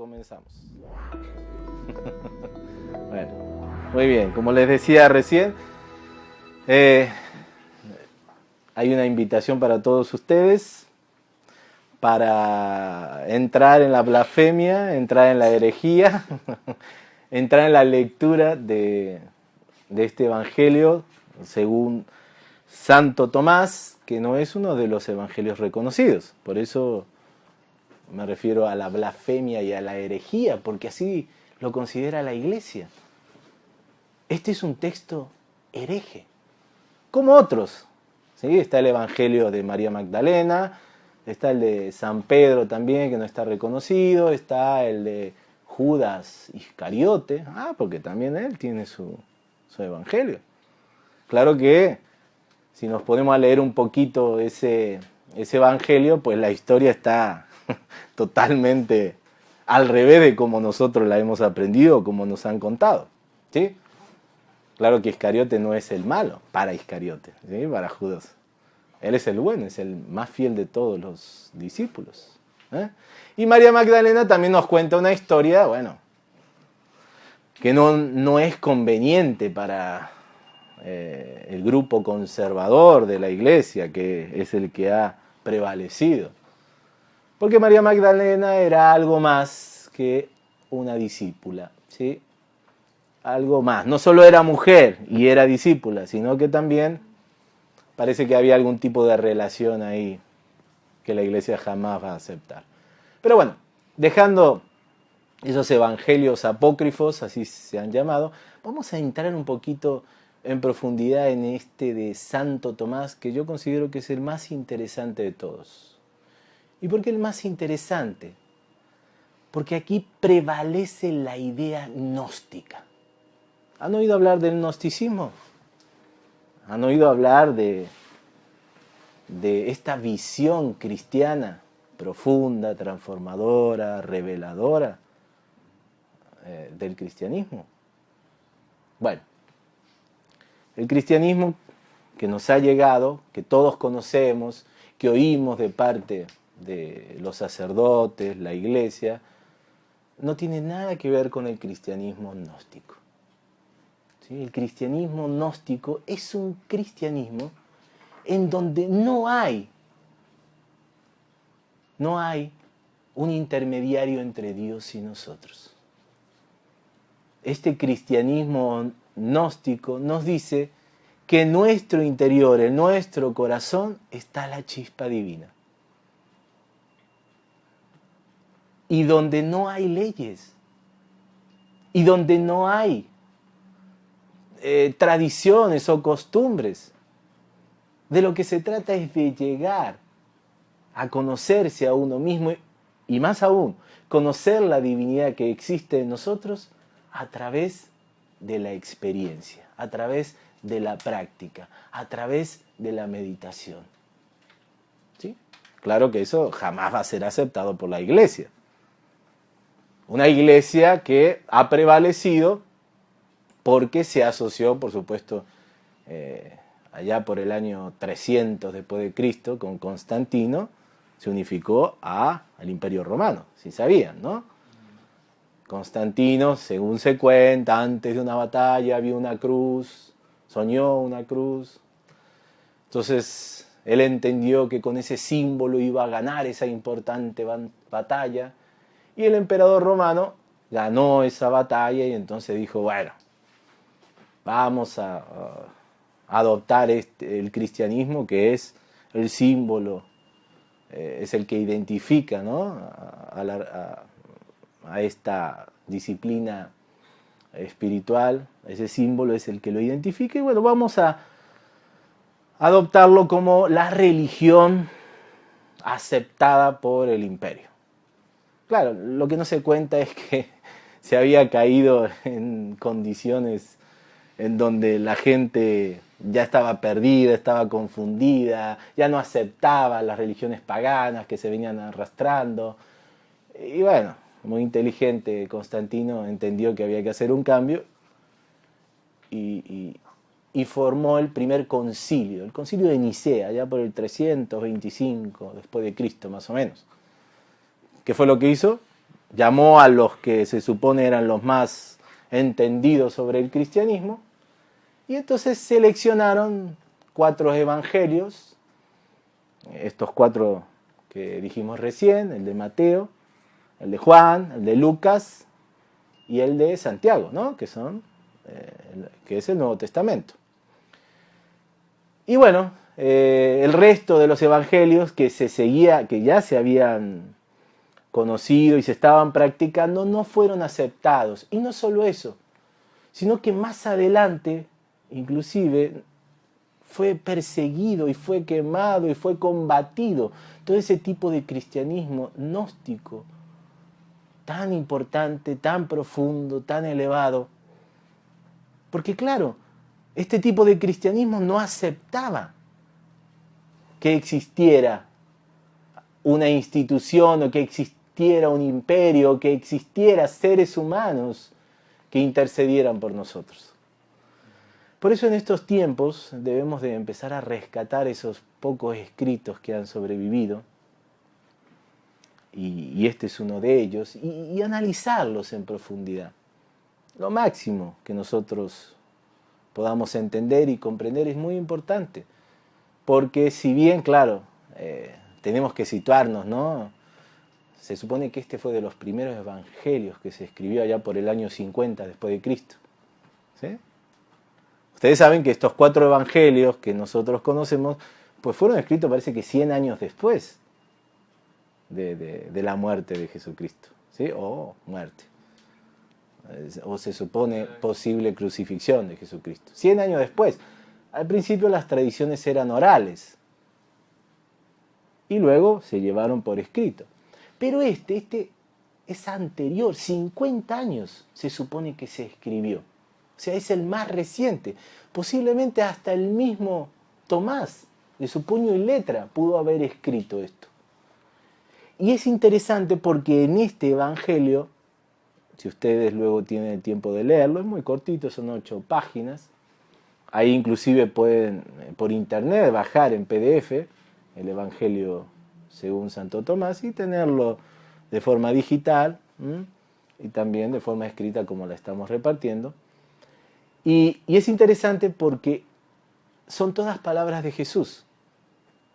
comenzamos. Bueno, muy bien, como les decía recién, hay una invitación para todos ustedes para entrar en la blasfemia, entrar en la herejía, entrar en la lectura de este evangelio según Santo Tomás, que no es uno de los evangelios reconocidos. Por eso me refiero a la blasfemia y a la herejía, porque así lo considera la Iglesia. Este es un texto hereje, como otros. ¿Sí? Está el evangelio de María Magdalena, está el de San Pedro también, que no está reconocido, está el de Judas Iscariote, porque también él tiene su evangelio. Claro que si nos ponemos a leer un poquito ese evangelio, pues la historia está totalmente al revés de como nosotros la hemos aprendido, como nos han contado. ¿Sí? Claro que Iscariote no es el malo para Iscariote, ¿sí? Para Judas. Él es el bueno, es el más fiel de todos los discípulos. Y María Magdalena también nos cuenta una historia, bueno, que no es conveniente para el grupo conservador de la Iglesia, que es el que ha prevalecido. Porque María Magdalena era algo más que una discípula, ¿sí? Algo más. No solo era mujer y era discípula, sino que también parece que había algún tipo de relación ahí que la Iglesia jamás va a aceptar. Pero bueno, dejando esos evangelios apócrifos, así se han llamado, vamos a entrar un poquito en profundidad en este de Santo Tomás, que yo considero que es el más interesante de todos. ¿Y por qué el más interesante? Porque aquí prevalece la idea gnóstica. ¿Han oído hablar del gnosticismo? ¿Han oído hablar de esta visión cristiana profunda, transformadora, reveladora del cristianismo? Bueno, el cristianismo que nos ha llegado, que todos conocemos, que oímos de parte de los sacerdotes, la Iglesia, no tiene nada que ver con el cristianismo gnóstico. ¿Sí? El cristianismo gnóstico es un cristianismo en donde no hay un intermediario entre Dios y nosotros. Este cristianismo gnóstico nos dice que en nuestro interior, en nuestro corazón, está la chispa divina. Y donde no hay leyes, y donde no hay tradiciones o costumbres, de lo que se trata es de llegar a conocerse a uno mismo y más aún, conocer la divinidad que existe en nosotros a través de la experiencia, a través de la práctica, a través de la meditación. ¿Sí? Claro que eso jamás va a ser aceptado por la Iglesia. Una Iglesia que ha prevalecido porque se asoció, por supuesto, allá por el año 300 después de Cristo, con Constantino, se unificó al Imperio Romano, si sabían, ¿no? Constantino, según se cuenta, antes de una batalla vio una cruz, soñó una cruz. Entonces, él entendió que con ese símbolo iba a ganar esa importante batalla, y el emperador romano ganó esa batalla y entonces dijo, bueno, vamos a adoptar el cristianismo, que es el símbolo, es el que identifica, ¿no? a esta disciplina espiritual, ese símbolo es el que lo identifica, y bueno, vamos a adoptarlo como la religión aceptada por el imperio. Claro, lo que no se cuenta es que se había caído en condiciones en donde la gente ya estaba perdida, estaba confundida, ya no aceptaba las religiones paganas que se venían arrastrando. Y bueno, muy inteligente Constantino entendió que había que hacer un cambio y formó el primer concilio, el concilio de Nicea, ya por el 325 después de Cristo más o menos. ¿Qué fue lo que hizo? llamó a los que se supone eran los más entendidos sobre el cristianismo, y entonces seleccionaron 4 evangelios, estos 4 que dijimos recién, el de Mateo, el de Juan, el de Lucas y el de Santiago, ¿no? que es el Nuevo Testamento. Y bueno, el resto de los evangelios que ya se habían conocido y se estaban practicando, no fueron aceptados. Y no solo eso, sino que más adelante, inclusive, fue perseguido y fue quemado y fue combatido todo ese tipo de cristianismo gnóstico, tan importante, tan profundo, tan elevado. Porque claro, este tipo de cristianismo no aceptaba que existiera una institución o que existiera un imperio, que existiera seres humanos que intercedieran por nosotros. Por eso en estos tiempos debemos de empezar a rescatar esos pocos escritos que han sobrevivido, y este es uno de ellos, y analizarlos en profundidad. Lo máximo que nosotros podamos entender y comprender es muy importante, porque si bien, claro, tenemos que situarnos, ¿no? Se supone que este fue de los primeros evangelios que se escribió allá por el año 50 después de Cristo. ¿Sí? Ustedes saben que estos 4 evangelios que nosotros conocemos, pues fueron escritos parece que 100 años después de la muerte de Jesucristo, ¿sí? O muerte, o se supone posible crucifixión de Jesucristo. 100 años después. Al principio las tradiciones eran orales y luego se llevaron por escrito. Pero este es anterior, 50 años se supone que se escribió. O sea, es el más reciente. Posiblemente hasta el mismo Tomás, de su puño y letra, pudo haber escrito esto. Y es interesante porque en este evangelio, si ustedes luego tienen el tiempo de leerlo, es muy cortito, son 8 páginas. Ahí inclusive pueden por internet bajar en PDF el evangelio según Santo Tomás y tenerlo de forma digital y también de forma escrita como la estamos repartiendo. Y es interesante porque son todas palabras de Jesús.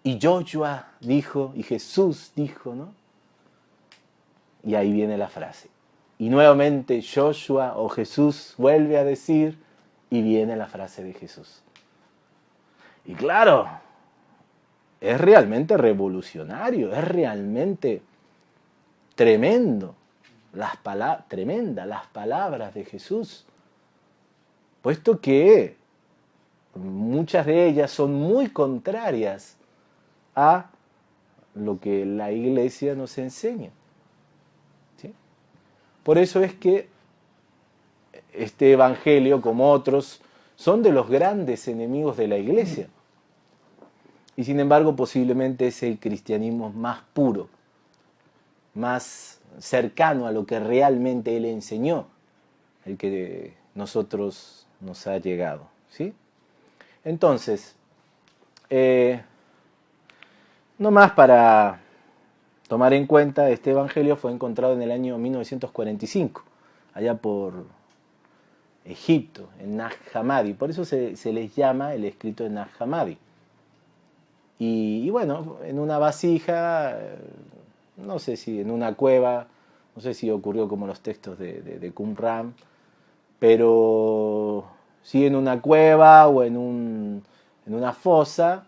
Y Joshua dijo, y Jesús dijo, ¿no? Y ahí viene la frase. Y nuevamente Joshua o Jesús vuelve a decir, y viene la frase de Jesús. Y claro, es realmente revolucionario, es realmente tremendo, tremendas las palabras de Jesús, puesto que muchas de ellas son muy contrarias a lo que la Iglesia nos enseña. ¿Sí? Por eso es que este evangelio, como otros, son de los grandes enemigos de la Iglesia. Y sin embargo, posiblemente es el cristianismo más puro, más cercano a lo que realmente Él enseñó, el que nosotros nos ha llegado. ¿Sí? Entonces, no más para tomar en cuenta, este evangelio fue encontrado en el año 1945, allá por Egipto, en Nag Hammadi. Por eso se les llama el escrito de Nag Hammadi. Y bueno, en una vasija, no sé si en una cueva, no sé si ocurrió como los textos de Qumran, pero sí en una cueva o en una fosa,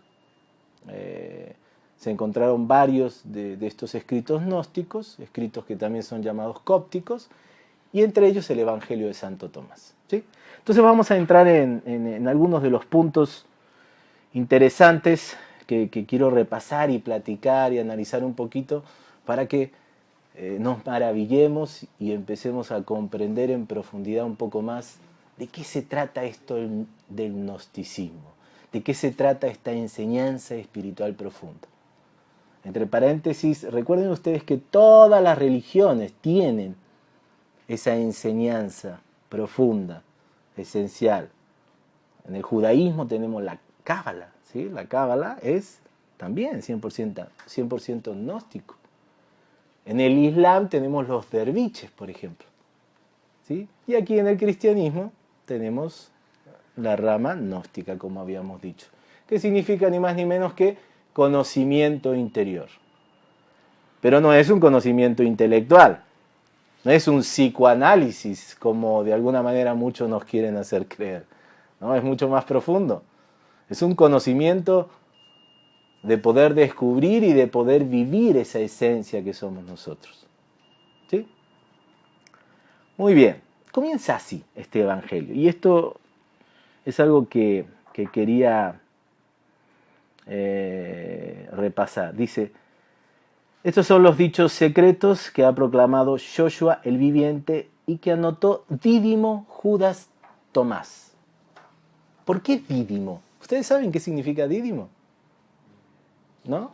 se encontraron varios de estos escritos gnósticos, escritos que también son llamados cópticos, y entre ellos el Evangelio de Santo Tomás. ¿Sí? Entonces vamos a entrar en algunos de los puntos interesantes que quiero repasar y platicar y analizar un poquito para que nos maravillemos y empecemos a comprender en profundidad un poco más de qué se trata esto del gnosticismo, de qué se trata esta enseñanza espiritual profunda. Entre paréntesis, recuerden ustedes que todas las religiones tienen esa enseñanza profunda, esencial. En el judaísmo tenemos la Cábala, ¿sí? La Cábala es también 100% gnóstico. En el Islam tenemos los derviches, por ejemplo. ¿Sí? Y aquí en el cristianismo tenemos la rama gnóstica, como habíamos dicho, que significa ni más ni menos que conocimiento interior. Pero no es un conocimiento intelectual, no es un psicoanálisis, como de alguna manera muchos nos quieren hacer creer. ¿No? Es mucho más profundo. Es un conocimiento de poder descubrir y de poder vivir esa esencia que somos nosotros. ¿Sí? Muy bien. Comienza así este evangelio. Y esto es algo que quería repasar. Dice: estos son los dichos secretos que ha proclamado Joshua el viviente y que anotó Dídimo Judas Tomás. ¿Por qué Dídimo? ¿Ustedes saben qué significa Dídimo? ¿No?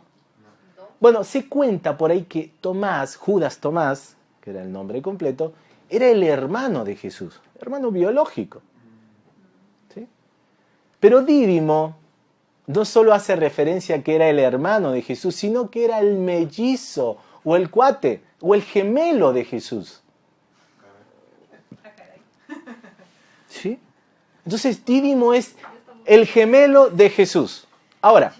Bueno, se cuenta por ahí que Tomás, Judas Tomás, que era el nombre completo, era el hermano de Jesús, hermano biológico. ¿Sí? Pero Dídimo no solo hace referencia a que era el hermano de Jesús, sino que era el mellizo, o el cuate, o el gemelo de Jesús. ¿Sí? Entonces Dídimo es el gemelo de Jesús. Ahora,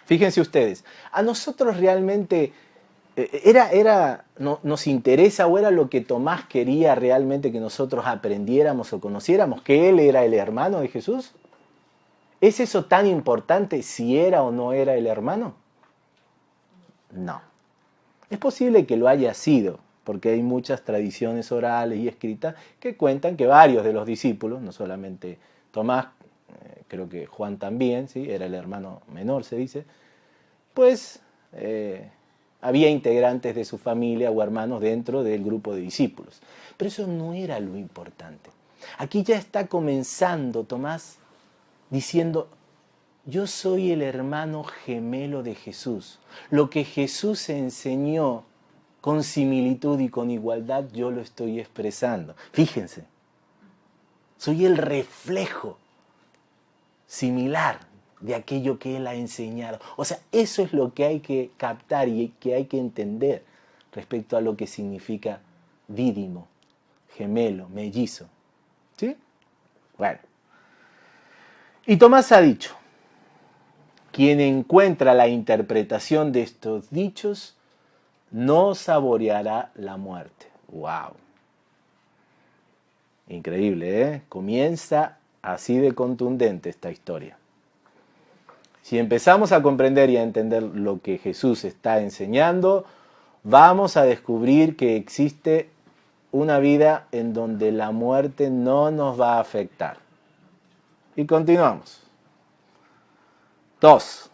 fíjense ustedes, a nosotros realmente nos interesa, o era lo que Tomás quería realmente que nosotros aprendiéramos o conociéramos, que él era el hermano de Jesús. ¿Es eso tan importante si era o no era el hermano? No. Es posible que lo haya sido, porque hay muchas tradiciones orales y escritas que cuentan que varios de los discípulos, no solamente Tomás, creo que Juan también, ¿sí? Era el hermano menor, se dice, pues había integrantes de su familia o hermanos dentro del grupo de discípulos. Pero eso no era lo importante. Aquí ya está comenzando Tomás diciendo: yo soy el hermano gemelo de Jesús. Lo que Jesús enseñó con similitud y con igualdad, yo lo estoy expresando. Fíjense, soy el reflejo similar de aquello que Él ha enseñado. O sea, eso es lo que hay que captar y que hay que entender respecto a lo que significa dídimo, gemelo, mellizo. ¿Sí? Bueno. Y Tomás ha dicho: quien encuentra la interpretación de estos dichos no saboreará la muerte. ¡Wow! Increíble, ¿eh? Comienza así de contundente esta historia. Si empezamos a comprender y a entender lo que Jesús está enseñando, vamos a descubrir que existe una vida en donde la muerte no nos va a afectar. Y continuamos. 2.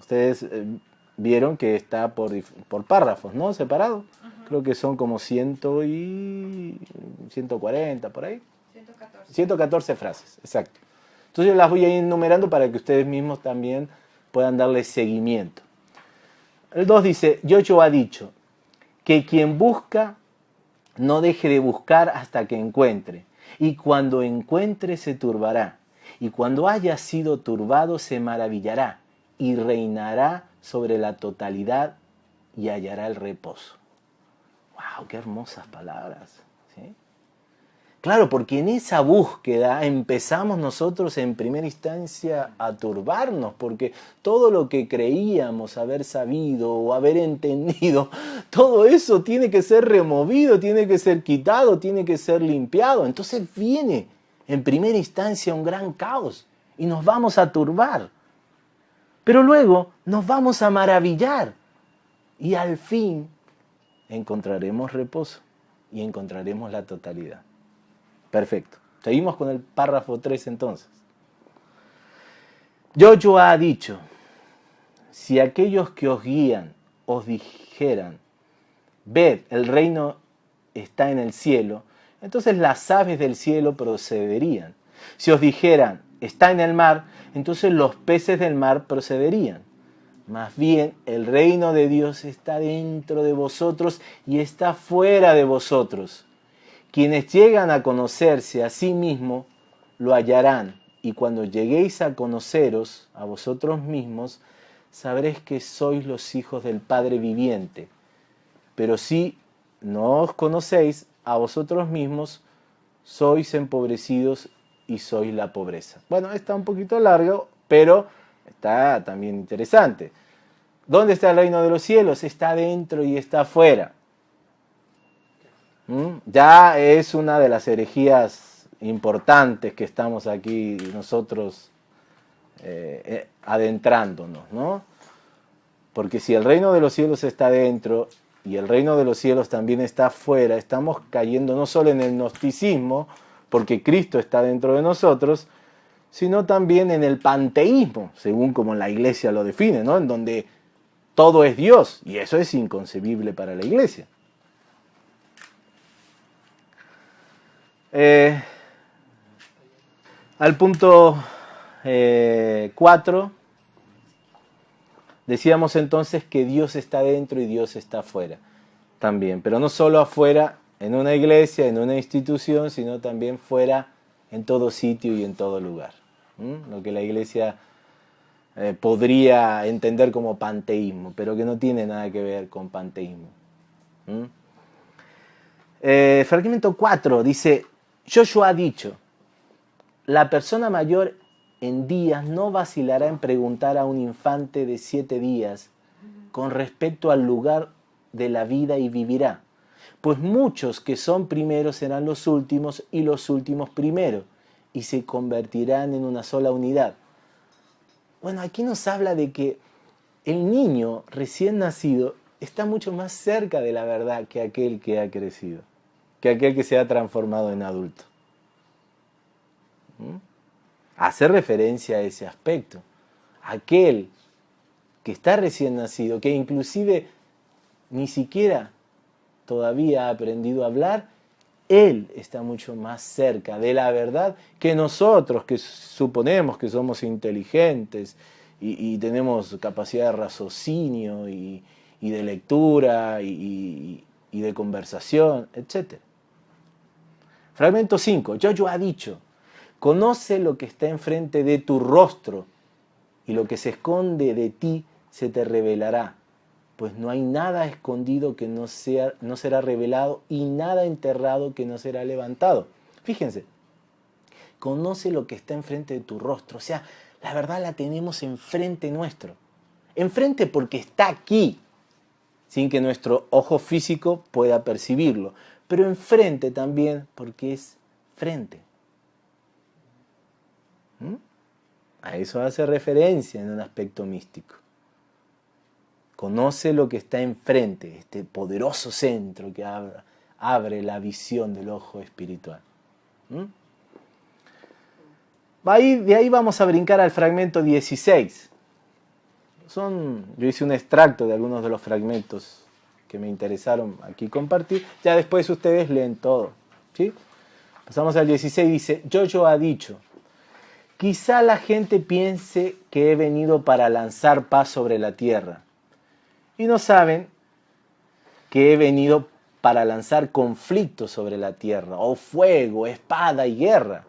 Ustedes vieron que está por párrafos, ¿no? Separado. Uh-huh. Creo que son como 140, por ahí. 114 frases, exacto. Entonces yo las voy a ir enumerando para que ustedes mismos también puedan darle seguimiento. El 2 dice: Joshua ha dicho que quien busca no deje de buscar hasta que encuentre. Y cuando encuentre se turbará, y cuando haya sido turbado se maravillará, y reinará sobre la totalidad y hallará el reposo. ¡Wow! ¡Qué hermosas palabras! ¿Sí? Claro, porque en esa búsqueda empezamos nosotros en primera instancia a turbarnos, porque todo lo que creíamos haber sabido o haber entendido, todo eso tiene que ser removido, tiene que ser quitado, tiene que ser limpiado. Entonces viene en primera instancia un gran caos y nos vamos a turbar. Pero luego nos vamos a maravillar y al fin encontraremos reposo y encontraremos la totalidad. Perfecto. Seguimos con el párrafo 3 entonces. Joshua ha dicho: si aquellos que os guían os dijeran, ved, el reino está en el cielo, entonces las aves del cielo procederían. Si os dijeran, está en el mar, entonces los peces del mar procederían. Más bien, el reino de Dios está dentro de vosotros y está fuera de vosotros. Quienes llegan a conocerse a sí mismos lo hallarán, y cuando lleguéis a conoceros a vosotros mismos, sabréis que sois los hijos del Padre viviente, pero si no os conocéis a vosotros mismos, sois empobrecidos y sois la pobreza. Bueno, está un poquito largo, pero está también interesante. ¿Dónde está el reino de los cielos? Está dentro y está afuera. Ya es una de las herejías importantes que estamos aquí nosotros adentrándonos, ¿no? Porque si el reino de los cielos está dentro y el reino de los cielos también está afuera, estamos cayendo no solo en el gnosticismo, porque Cristo está dentro de nosotros, sino también en el panteísmo, según como la iglesia lo define, ¿no? En donde todo es Dios, y eso es inconcebible para la iglesia. Al punto 4, decíamos entonces que Dios está dentro y Dios está afuera también, pero no solo afuera en una iglesia, en una institución, sino también fuera en todo sitio y en todo lugar. Lo que la iglesia podría entender como panteísmo, pero que no tiene nada que ver con panteísmo. Fragmento 4 dice, Joshua ha dicho, la persona mayor en días no vacilará en preguntar a un infante de 7 días con respecto al lugar de la vida y vivirá. Pues muchos que son primeros serán los últimos y los últimos primeros, y se convertirán en una sola unidad. Bueno, aquí nos habla de que el niño recién nacido está mucho más cerca de la verdad que aquel que ha crecido, que aquel que se ha transformado en adulto. Hace referencia a ese aspecto. Aquel que está recién nacido, que inclusive ni siquiera todavía ha aprendido a hablar, él está mucho más cerca de la verdad que nosotros, que suponemos que somos inteligentes y tenemos capacidad de raciocinio y de lectura y de conversación, etc. Fragmento 5. Joshua ha dicho, conoce lo que está enfrente de tu rostro y lo que se esconde de ti se te revelará. Pues no hay nada escondido que no será revelado y nada enterrado que no será levantado. Fíjense, conoce lo que está enfrente de tu rostro. O sea, la verdad la tenemos enfrente nuestro. Enfrente porque está aquí, sin que nuestro ojo físico pueda percibirlo. Pero enfrente también porque es frente. A eso hace referencia en un aspecto místico. Conoce lo que está enfrente, este poderoso centro que abre la visión del ojo espiritual. De ahí vamos a brincar al fragmento 16. Yo hice un extracto de algunos de los fragmentos que me interesaron aquí compartir. Ya después ustedes leen todo. ¿Sí? Pasamos al 16, dice, Joshua ha dicho, quizá la gente piense que he venido para lanzar paz sobre la tierra. Y no saben que he venido para lanzar conflictos sobre la tierra, o fuego, espada y guerra.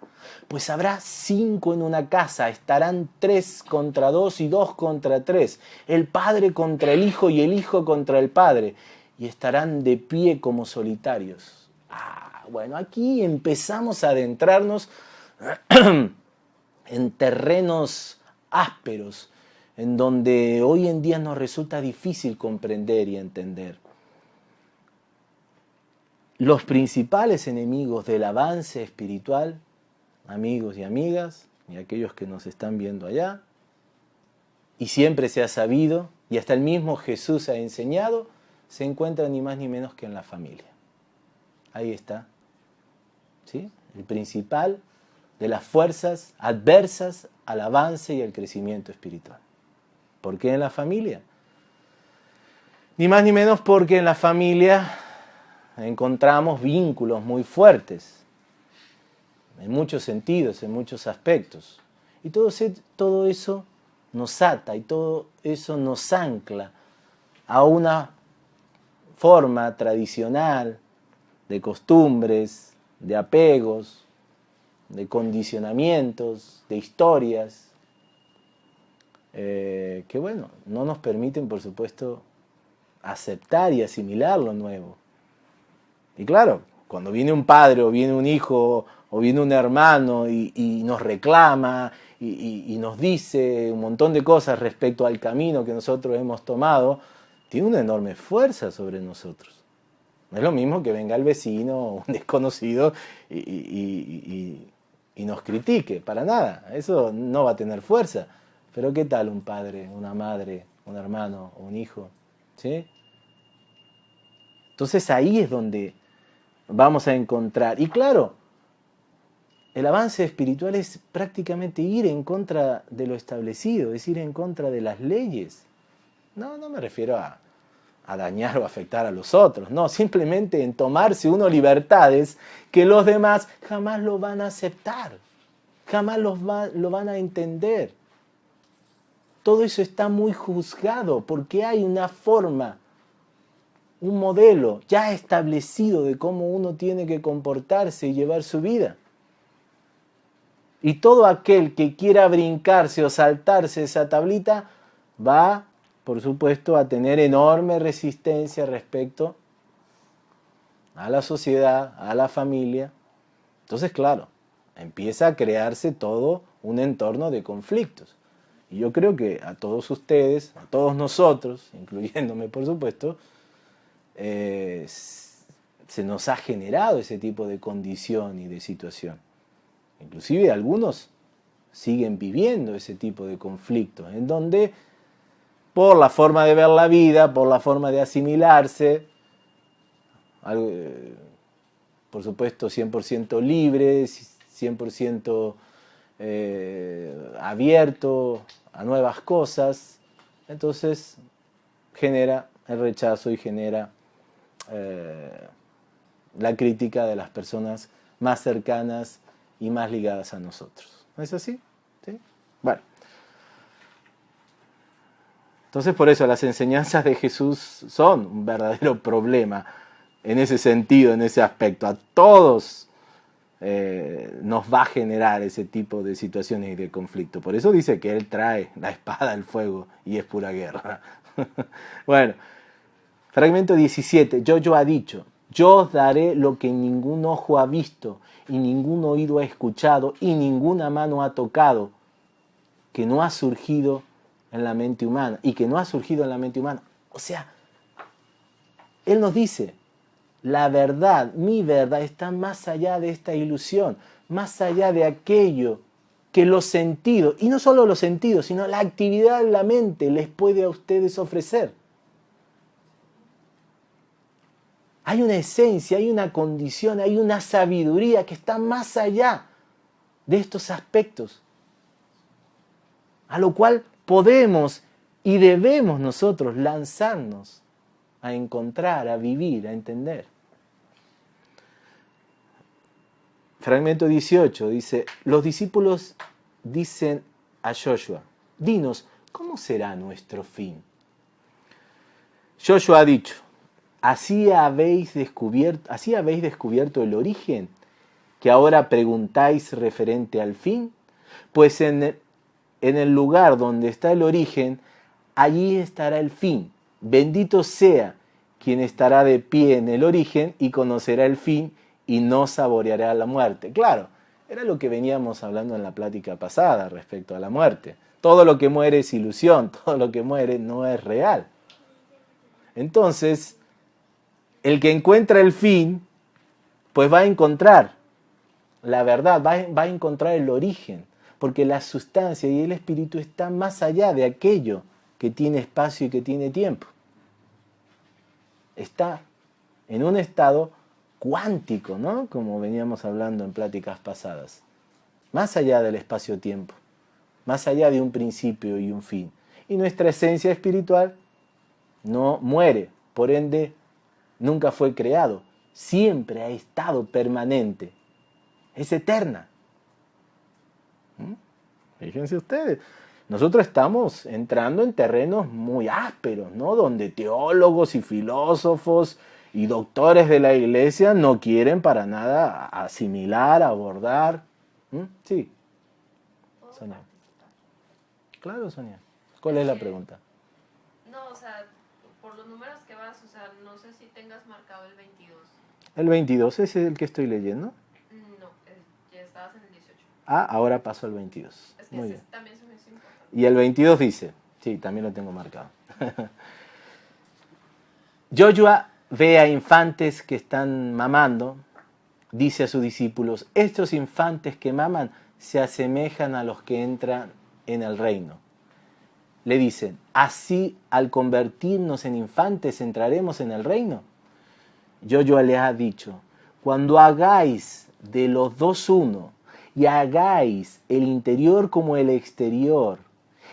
Pues habrá 5 en una casa, estarán 3 contra 2 y 2 contra 3, el padre contra el hijo y el hijo contra el padre, y estarán de pie como solitarios. Bueno, aquí empezamos a adentrarnos en terrenos ásperos, en donde hoy en día nos resulta difícil comprender y entender. Los principales enemigos del avance espiritual, amigos y amigas, y aquellos que nos están viendo allá, y siempre se ha sabido, y hasta el mismo Jesús ha enseñado, se encuentran ni más ni menos que en la familia. Ahí está, ¿sí? El principal de las fuerzas adversas al avance y al crecimiento espiritual. ¿Por qué en la familia? Ni más ni menos porque en la familia encontramos vínculos muy fuertes, en muchos sentidos, en muchos aspectos. Y todo eso nos ata y todo eso nos ancla a una forma tradicional de costumbres, de apegos, de condicionamientos, de historias, que bueno, no nos permiten, por supuesto, aceptar y asimilar lo nuevo. Y claro, cuando viene un padre o viene un hijo o viene un hermano y nos reclama y nos dice un montón de cosas respecto al camino que nosotros hemos tomado, tiene una enorme fuerza sobre nosotros. No es lo mismo que venga el vecino o un desconocido y nos critique, para nada. Eso no va a tener fuerza. Pero ¿qué tal un padre, una madre, un hermano o un hijo? ¿Sí? Entonces ahí es donde vamos a encontrar. Y claro, el avance espiritual es prácticamente ir en contra de lo establecido, es ir en contra de las leyes. No me refiero a dañar o afectar a los otros, no, simplemente en tomarse uno libertades que los demás jamás lo van a aceptar, jamás lo van a entender. Todo eso está muy juzgado porque hay una forma, un modelo ya establecido de cómo uno tiene que comportarse y llevar su vida. Y todo aquel que quiera brincarse o saltarse esa tablita va, por supuesto, a tener enorme resistencia respecto a la sociedad, a la familia. Entonces, claro, empieza a crearse todo un entorno de conflictos. Y yo creo que a todos ustedes, a todos nosotros, incluyéndome por supuesto, se nos ha generado ese tipo de condición y de situación. Inclusive algunos siguen viviendo ese tipo de conflictos, en donde por la forma de ver la vida, por la forma de asimilarse, por supuesto 100% libre, 100% abierto a nuevas cosas, entonces genera el rechazo y genera la crítica de las personas más cercanas y más ligadas a nosotros. ¿No es así? ¿Sí? Bueno. Entonces por eso las enseñanzas de Jesús son un verdadero problema en ese sentido, en ese aspecto. A todos nos va a generar ese tipo de situaciones y de conflicto. Por eso dice que Él trae la espada, el fuego y es pura guerra. Bueno, fragmento 17. Yo ha dicho, yo os daré lo que ningún ojo ha visto y ningún oído ha escuchado y ninguna mano ha tocado, que no ha surgido en la mente humana y que no ha surgido en la mente humana. O sea, Él nos dice, la verdad, mi verdad, está más allá de esta ilusión, más allá de aquello que los sentidos, y no solo los sentidos, sino la actividad de la mente les puede a ustedes ofrecer. Hay una esencia, hay una condición, hay una sabiduría que está más allá de estos aspectos, a lo cual podemos y debemos nosotros lanzarnos a encontrar, a vivir, a entender. Fragmento 18 dice, los discípulos dicen a Joshua, dinos, ¿cómo será nuestro fin? Joshua ha dicho, ¿así habéis descubierto el origen que ahora preguntáis referente al fin? Pues en el lugar donde está el origen, allí estará el fin. Bendito sea quien estará de pie en el origen y conocerá el fin y no saboreará la muerte. Claro, era lo que veníamos hablando en la plática pasada respecto a la muerte. Todo lo que muere es ilusión, todo lo que muere no es real. Entonces, el que encuentra el fin, pues va a encontrar la verdad, va a encontrar el origen, porque la sustancia y el espíritu están más allá de aquello que tiene espacio y que tiene tiempo. Está en un estado cuántico, ¿no? Como veníamos hablando en pláticas pasadas. Más allá del espacio-tiempo, más allá de un principio y un fin. Y nuestra esencia espiritual no muere, por ende nunca fue creado, siempre ha estado permanente, es eterna. Fíjense ustedes, nosotros estamos entrando en terrenos muy ásperos, ¿no? Donde teólogos y filósofos y doctores de la iglesia no quieren para nada asimilar, abordar. Sí. Sonia. Claro, Sonia. ¿Cuál es la pregunta? No, o sea, por los números que vas, o sea, no sé si tengas marcado el 22. El 22 es el que estoy leyendo. No, ya estabas en el 18. Ah, ahora paso al 22. Es que Muy bien. también se me hizo importante. Y el 22 dice, sí, también lo tengo marcado. Yoshua ve a infantes que están mamando, dice a sus discípulos, estos infantes que maman se asemejan a los que entran en el reino. Le dicen, así al convertirnos en infantes entraremos en el reino. Yoshua les ha dicho, cuando hagáis de los dos uno y hagáis el interior como el exterior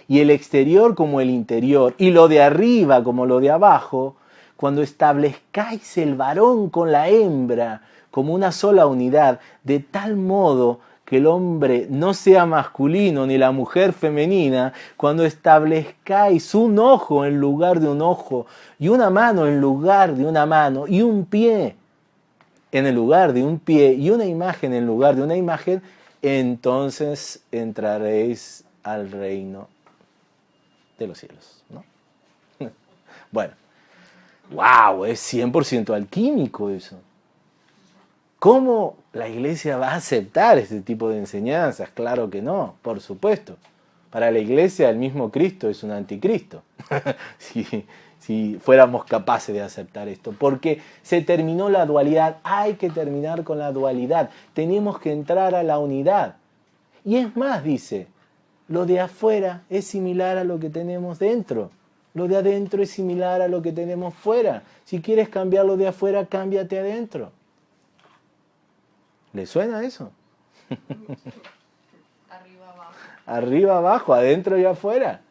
y el exterior como el interior y lo de arriba como lo de abajo, cuando establezcáis el varón con la hembra como una sola unidad, de tal modo que el hombre no sea masculino ni la mujer femenina, cuando establezcáis un ojo en lugar de un ojo y una mano en lugar de una mano y un pie en el lugar de un pie y una imagen en lugar de una imagen, entonces entraréis al reino de los cielos, ¿no? Bueno, wow, es 100% alquímico eso. ¿Cómo la iglesia va a aceptar este tipo de enseñanzas? Claro que no, por supuesto. Para la iglesia el mismo Cristo es un anticristo. si fuéramos capaces de aceptar esto. Porque se terminó la dualidad. Hay que terminar con la dualidad. Tenemos que entrar a la unidad. Y es más, dice, lo de afuera es similar a lo que tenemos dentro. Lo de adentro es similar a lo que tenemos fuera. Si quieres cambiar lo de afuera, cámbiate adentro. ¿Le suena eso? Arriba, abajo. Arriba, abajo, adentro y afuera.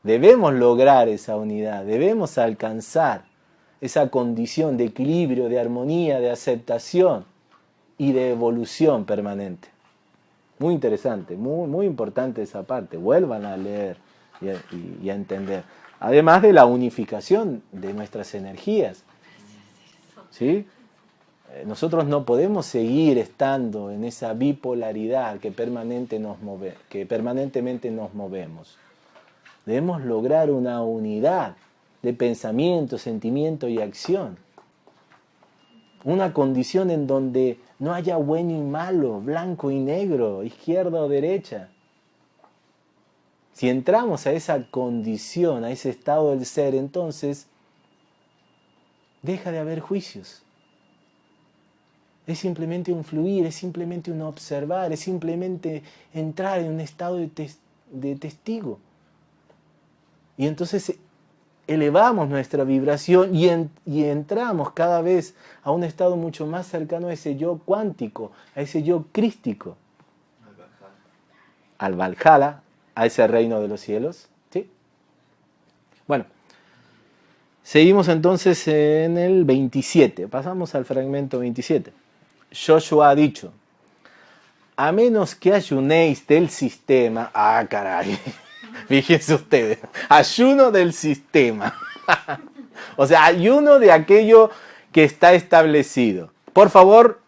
Debemos lograr esa unidad, debemos alcanzar esa condición de equilibrio, de armonía, de aceptación y de evolución permanente. Muy interesante, muy importante esa parte. Vuelvan a leer y a entender. Además de la unificación de nuestras energías. ¿Sí? Nosotros no podemos seguir estando en esa bipolaridad que permanentemente nos movemos. Debemos lograr una unidad de pensamiento, sentimiento y acción. Una condición en donde no haya bueno y malo, blanco y negro, izquierda o derecha. Si entramos a esa condición, a ese estado del ser, entonces deja de haber juicios. Es simplemente un fluir, es simplemente un observar, es simplemente entrar en un estado de testigo. Y entonces elevamos nuestra vibración y entramos cada vez a un estado mucho más cercano a ese yo cuántico, a ese yo crístico. Al Valhalla, a ese reino de los cielos. ¿Sí? Bueno, seguimos entonces en el 27. Pasamos al fragmento 27. Yoshua ha dicho, a menos que ayunéis del sistema, caray, fíjense ustedes, ayuno del sistema, o sea, ayuno de aquello que está establecido. Por favor,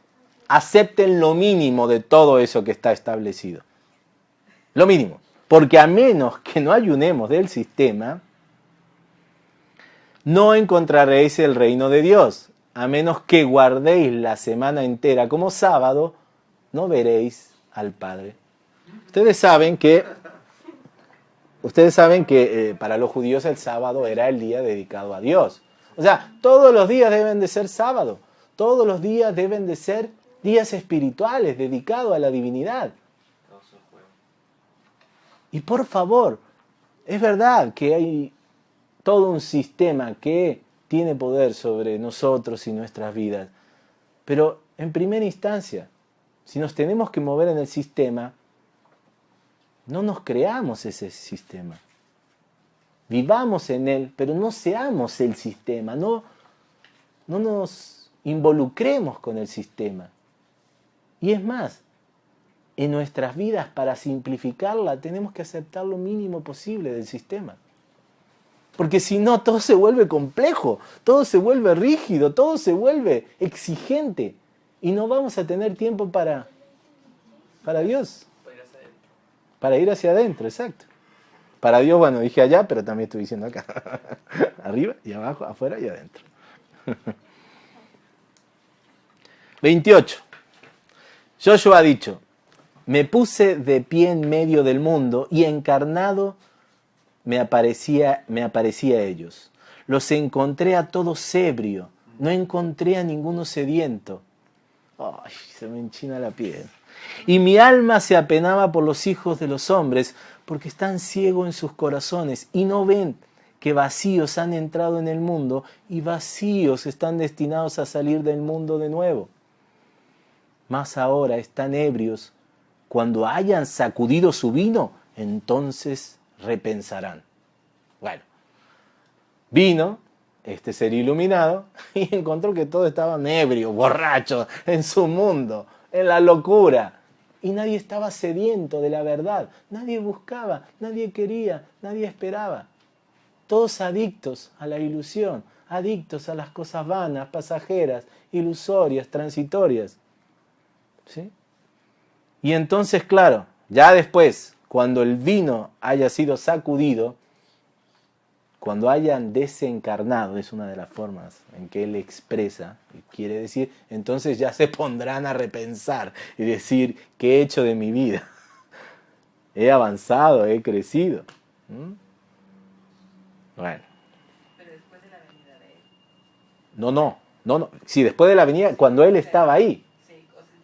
acepten lo mínimo de todo eso que está establecido, lo mínimo, porque a menos que no ayunemos del sistema, no encontraréis el reino de Dios. A menos que guardéis la semana entera como sábado, no veréis al Padre. Ustedes saben que para los judíos el sábado era el día dedicado a Dios. O sea, todos los días deben de ser sábado. Todos los días deben de ser días espirituales dedicados a la divinidad. Y por favor, es verdad que hay todo un sistema que tiene poder sobre nosotros y nuestras vidas. Pero en primera instancia, si nos tenemos que mover en el sistema, no nos creamos ese sistema. Vivamos en él, pero no seamos el sistema, no nos involucremos con el sistema. Y es más, en nuestras vidas, para simplificarla, tenemos que aceptar lo mínimo posible del sistema. Porque si no, todo se vuelve complejo, todo se vuelve rígido, todo se vuelve exigente. Y no vamos a tener tiempo para Dios. Para ir hacia adentro, exacto. Para Dios, bueno, dije allá, pero también estoy diciendo acá. Arriba y abajo, afuera y adentro. 28. Joshua ha dicho, me puse de pie en medio del mundo y encarnado me aparecía a ellos. Los encontré a todos ebrio, no encontré a ninguno sediento. Ay, se me enchina la piel. Y mi alma se apenaba por los hijos de los hombres, porque están ciegos en sus corazones y no ven que vacíos han entrado en el mundo y vacíos están destinados a salir del mundo de nuevo. Mas ahora están ebrios. Cuando hayan sacudido su vino, entonces repensarán. Bueno, vino este ser iluminado y encontró que todos estaban ebrios, borrachos, en su mundo, en la locura. Y nadie estaba sediento de la verdad. Nadie buscaba, nadie quería, nadie esperaba. Todos adictos a la ilusión, adictos a las cosas vanas, pasajeras, ilusorias, transitorias. ¿Sí? Y entonces, claro, ya después, cuando el vino haya sido sacudido, cuando hayan desencarnado, es una de las formas en que él expresa, quiere decir, entonces ya se pondrán a repensar y decir, ¿qué he hecho de mi vida? He avanzado, he crecido. Bueno. Pero después de la venida de él. No. Sí, después de la venida, cuando él estaba ahí.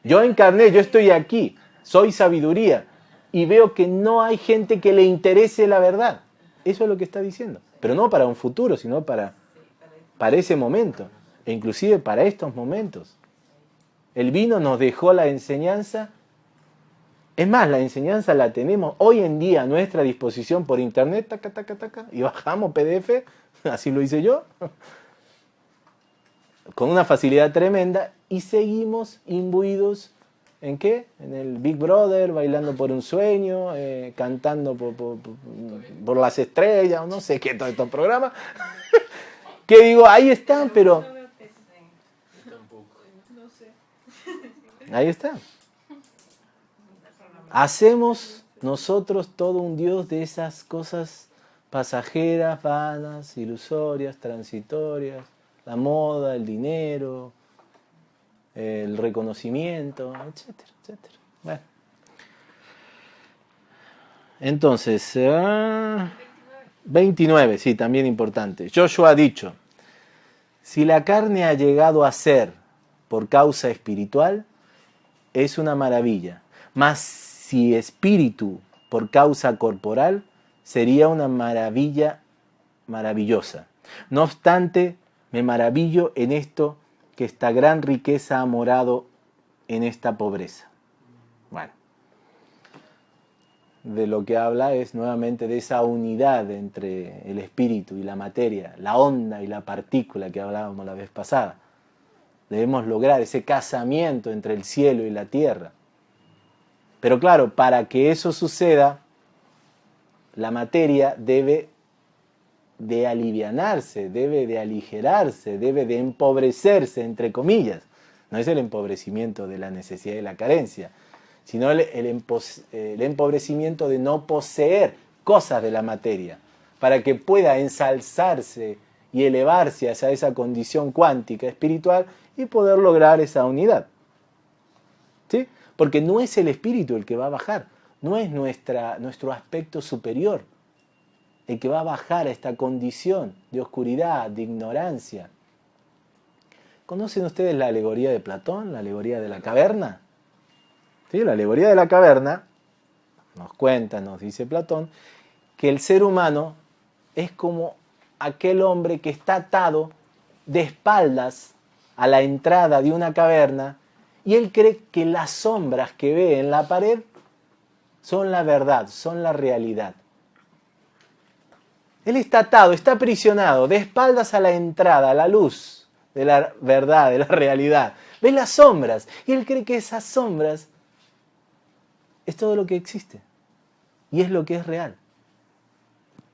Yo encarné, yo estoy aquí, soy sabiduría y veo que no hay gente que le interese la verdad. Eso es lo que está diciendo. Pero no para un futuro, sino para ese momento. E inclusive para estos momentos. El vino nos dejó la enseñanza. Es más, la enseñanza la tenemos hoy en día a nuestra disposición por internet, taca, taca, taca, y bajamos PDF, así lo hice yo, con una facilidad tremenda, y seguimos imbuidos ¿en qué? En el Big Brother, bailando por un sueño, cantando por las estrellas, o no sé qué, todos estos programas. Que digo, ahí están, pero... Ahí están. Hacemos nosotros todo un Dios de esas cosas pasajeras, vanas, ilusorias, transitorias, la moda, el dinero, el reconocimiento, etcétera, etcétera. Bueno. Entonces, 29, sí, también importante. Joshua ha dicho, si la carne ha llegado a ser por causa espiritual, es una maravilla. Mas si espíritu por causa corporal, sería una maravilla maravillosa. No obstante, me maravillo en esto, que esta gran riqueza ha morado en esta pobreza. Bueno, de lo que habla es nuevamente de esa unidad entre el espíritu y la materia, la onda y la partícula que hablábamos la vez pasada. Debemos lograr ese casamiento entre el cielo y la tierra. Pero claro, para que eso suceda, la materia debe de alivianarse, debe de aligerarse, debe de empobrecerse, entre comillas. No es el empobrecimiento de la necesidad y la carencia, sino el empobrecimiento de no poseer cosas de la materia, para que pueda ensalzarse y elevarse hacia esa condición cuántica espiritual y poder lograr esa unidad. ¿Sí? Porque no es el espíritu el que va a bajar, no es nuestro aspecto superior el que va a bajar a esta condición de oscuridad, de ignorancia. ¿Conocen ustedes la alegoría de Platón, la alegoría de la caverna? ¿Sí? La alegoría de la caverna nos cuenta, nos dice Platón, que el ser humano es como aquel hombre que está atado de espaldas a la entrada de una caverna y él cree que las sombras que ve en la pared son la verdad, son la realidad. Él está atado, está aprisionado, de espaldas a la entrada, a la luz de la verdad, de la realidad. Ve las sombras y él cree que esas sombras es todo lo que existe y es lo que es real.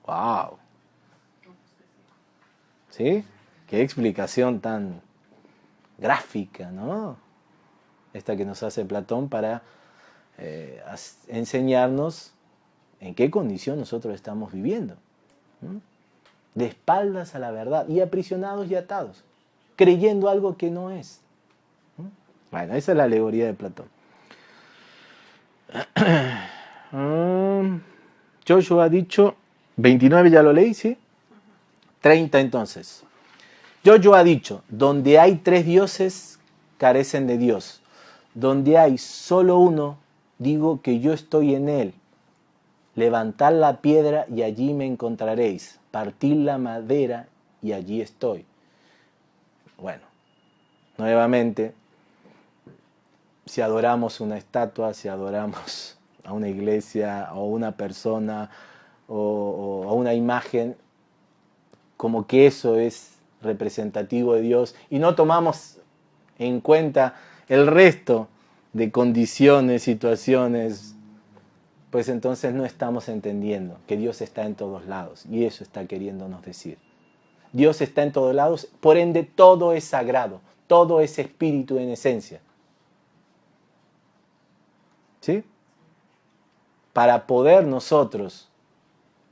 ¡Wow! ¿Sí? Qué explicación tan gráfica, ¿no? Esta que nos hace Platón para enseñarnos en qué condición nosotros estamos viviendo. ¿Mm? De espaldas a la verdad y aprisionados y atados, creyendo algo que no es. ¿Mm? Bueno, esa es la alegoría de Platón. Joshua ha dicho, 29 ya lo leí, ¿sí? 30 entonces. Joshua ha dicho, donde hay 3 dioses, carecen de Dios. Donde hay solo uno, digo que yo estoy en él. Levantad la piedra y allí me encontraréis. Partid la madera y allí estoy. Bueno, nuevamente, si adoramos una estatua, si adoramos a una iglesia o una persona o a una imagen, como que eso es representativo de Dios y no tomamos en cuenta el resto de condiciones, situaciones, pues entonces no estamos entendiendo que Dios está en todos lados y eso está queriéndonos decir. Dios está en todos lados, por ende todo es sagrado, todo es espíritu en esencia. ¿Sí? Para poder nosotros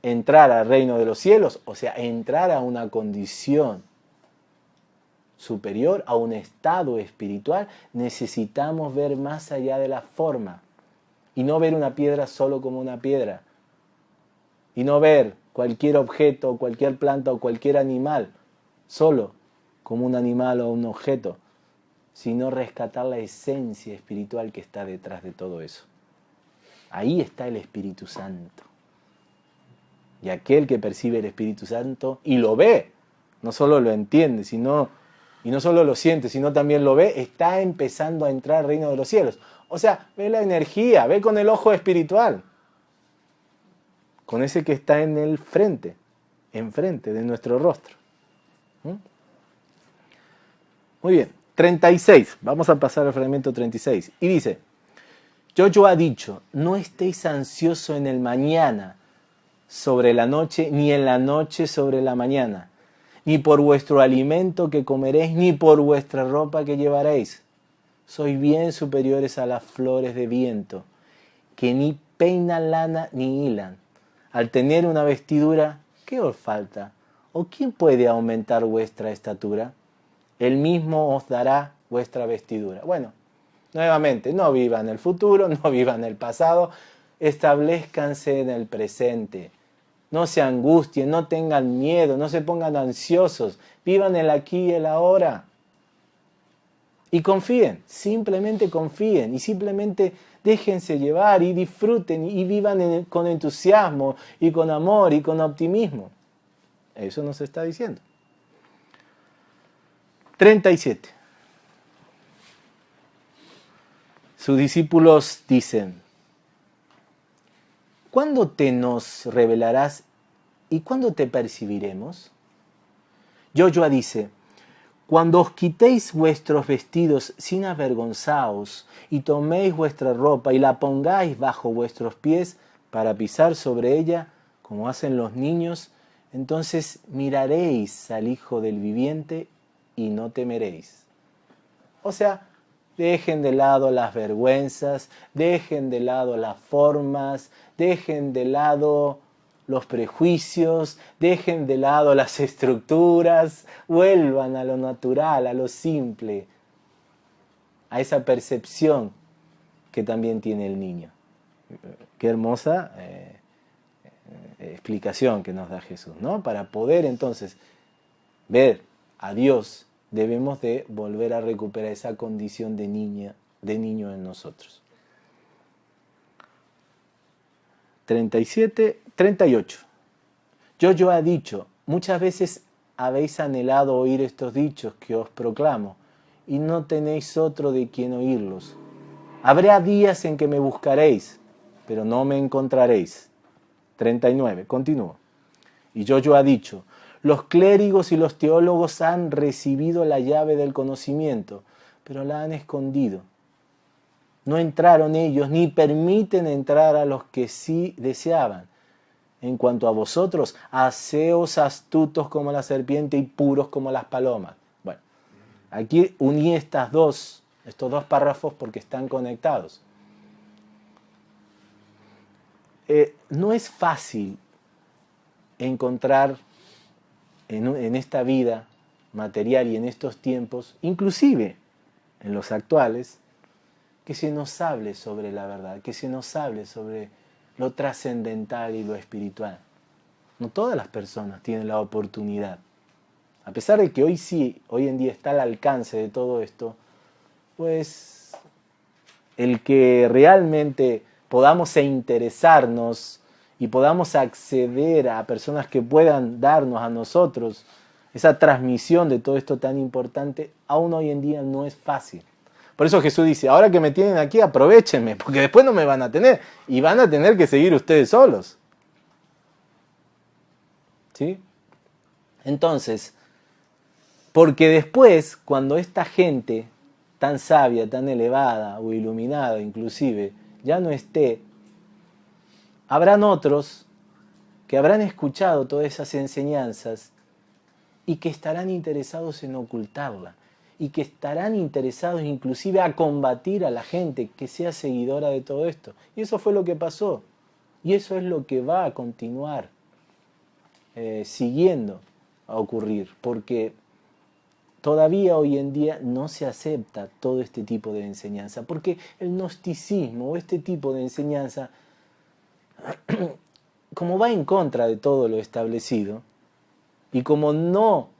entrar al reino de los cielos, o sea, entrar a una condición superior, a un estado espiritual, necesitamos ver más allá de la forma y no ver una piedra solo como una piedra y no ver cualquier objeto, cualquier planta o cualquier animal solo como un animal o un objeto, sino rescatar la esencia espiritual que está detrás de todo eso. Ahí está el Espíritu Santo. Y aquel que percibe el Espíritu Santo y lo ve, no solo lo entiende, y no solo lo siente, sino también lo ve, está empezando a entrar al reino de los cielos. O sea, ve la energía, ve con el ojo espiritual, con ese que está en el frente, enfrente de nuestro rostro. Muy bien, 36, vamos a pasar al fragmento 36. Y dice, Joshua ha dicho, no estéis ansiosos en el mañana sobre la noche, ni en la noche sobre la mañana, ni por vuestro alimento que comeréis, ni por vuestra ropa que llevaréis. Sois bien superiores a las flores de viento, que ni peinan lana ni hilan. Al tener una vestidura, ¿qué os falta? ¿O quién puede aumentar vuestra estatura? Él mismo os dará vuestra vestidura. Bueno, nuevamente, no vivan el futuro, no vivan el pasado, establezcanse en el presente. No se angustien, no tengan miedo, no se pongan ansiosos, vivan el aquí y el ahora. Y confíen, simplemente confíen y simplemente déjense llevar y disfruten y vivan con entusiasmo y con amor y con optimismo. Eso nos está diciendo. 37. Sus discípulos dicen, ¿cuándo te nos revelarás y cuándo te percibiremos? Joshua dice, cuando os quitéis vuestros vestidos sin avergonzaos y toméis vuestra ropa y la pongáis bajo vuestros pies para pisar sobre ella, como hacen los niños, entonces miraréis al Hijo del Viviente y no temeréis. O sea, dejen de lado las vergüenzas, dejen de lado las formas, dejen de lado los prejuicios, dejen de lado las estructuras, vuelvan a lo natural, a lo simple, a esa percepción que también tiene el niño. Qué hermosa explicación que nos da Jesús, ¿no? Para poder entonces ver a Dios, debemos de volver a recuperar esa condición de niño en nosotros. 37, 38. Joshua ha dicho, muchas veces habéis anhelado oír estos dichos que os proclamo, y no tenéis otro de quien oírlos. Habrá días en que me buscaréis, pero no me encontraréis. 39, continúo. Y Joshua ha dicho, los clérigos y los teólogos han recibido la llave del conocimiento, pero la han escondido. No entraron ellos, ni permiten entrar a los que sí deseaban. En cuanto a vosotros, haceos astutos como la serpiente y puros como las palomas. Bueno, aquí uní estos dos párrafos porque están conectados. no es fácil encontrar en esta vida material y en estos tiempos, inclusive en los actuales, que se nos hable sobre la verdad, que se nos hable sobre lo trascendental y lo espiritual. No todas las personas tienen la oportunidad. A pesar de que hoy en día está al alcance de todo esto, pues el que realmente podamos interesarnos y podamos acceder a personas que puedan darnos a nosotros esa transmisión de todo esto tan importante, aún hoy en día no es fácil. Por eso Jesús dice, ahora que me tienen aquí, aprovéchenme, porque después no me van a tener, y van a tener que seguir ustedes solos. ¿Sí? Entonces, porque después, cuando esta gente tan sabia, tan elevada o iluminada inclusive, ya no esté, habrán otros que habrán escuchado todas esas enseñanzas y que estarán interesados en ocultarla, y que estarán interesados inclusive a combatir a la gente que sea seguidora de todo esto. Y eso fue lo que pasó, y eso es lo que va a continuar siguiendo a ocurrir, porque todavía hoy en día no se acepta todo este tipo de enseñanza, porque el gnosticismo o este tipo de enseñanza, como va en contra de todo lo establecido, y como no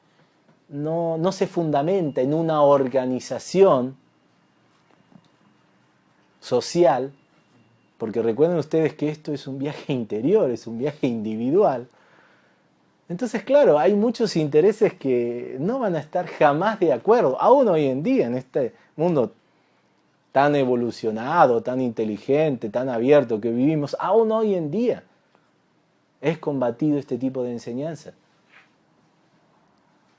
se fundamenta en una organización social, porque recuerden ustedes que esto es un viaje interior, es un viaje individual. Entonces, claro, hay muchos intereses que no van a estar jamás de acuerdo, aún hoy en día, en este mundo tan evolucionado, tan inteligente, tan abierto que vivimos, aún hoy en día es combatido este tipo de enseñanza.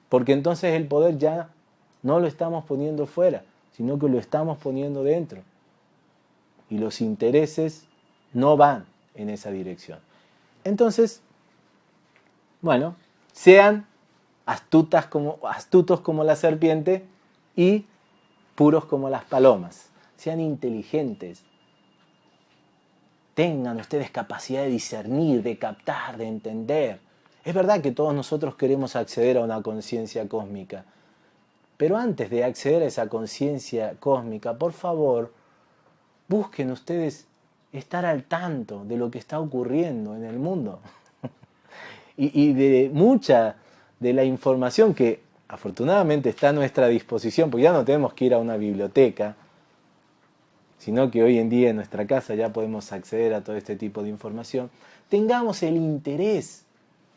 Porque entonces el poder ya no lo estamos poniendo fuera, sino que lo estamos poniendo dentro. Y los intereses no van en esa dirección. Entonces, bueno, sean astutos como la serpiente y puros como las palomas. Sean inteligentes. Tengan ustedes capacidad de discernir, de captar, de entender. Es verdad que todos nosotros queremos acceder a una conciencia cósmica, pero antes de acceder a esa conciencia cósmica, por favor, busquen ustedes estar al tanto de lo que está ocurriendo en el mundo y de mucha de la información que afortunadamente está a nuestra disposición, porque ya no tenemos que ir a una biblioteca, sino que hoy en día en nuestra casa ya podemos acceder a todo este tipo de información. Tengamos el interés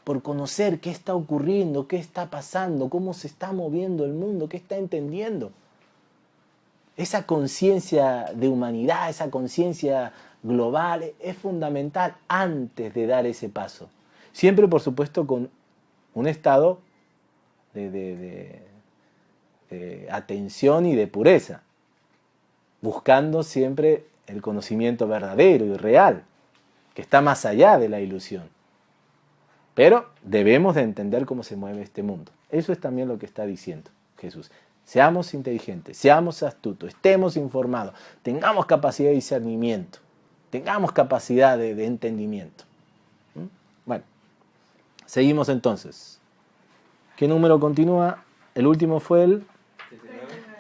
por conocer qué está ocurriendo, qué está pasando, cómo se está moviendo el mundo, qué está entendiendo. Esa conciencia de humanidad, esa conciencia global es fundamental antes de dar ese paso. Siempre, por supuesto, con un estado de atención y de pureza, buscando siempre el conocimiento verdadero y real, que está más allá de la ilusión. Pero debemos de entender cómo se mueve este mundo. Eso es también lo que está diciendo Jesús. Seamos inteligentes, seamos astutos, estemos informados, tengamos capacidad de discernimiento, tengamos capacidad de entendimiento. Bueno, seguimos entonces. ¿Qué número continúa? El último fue el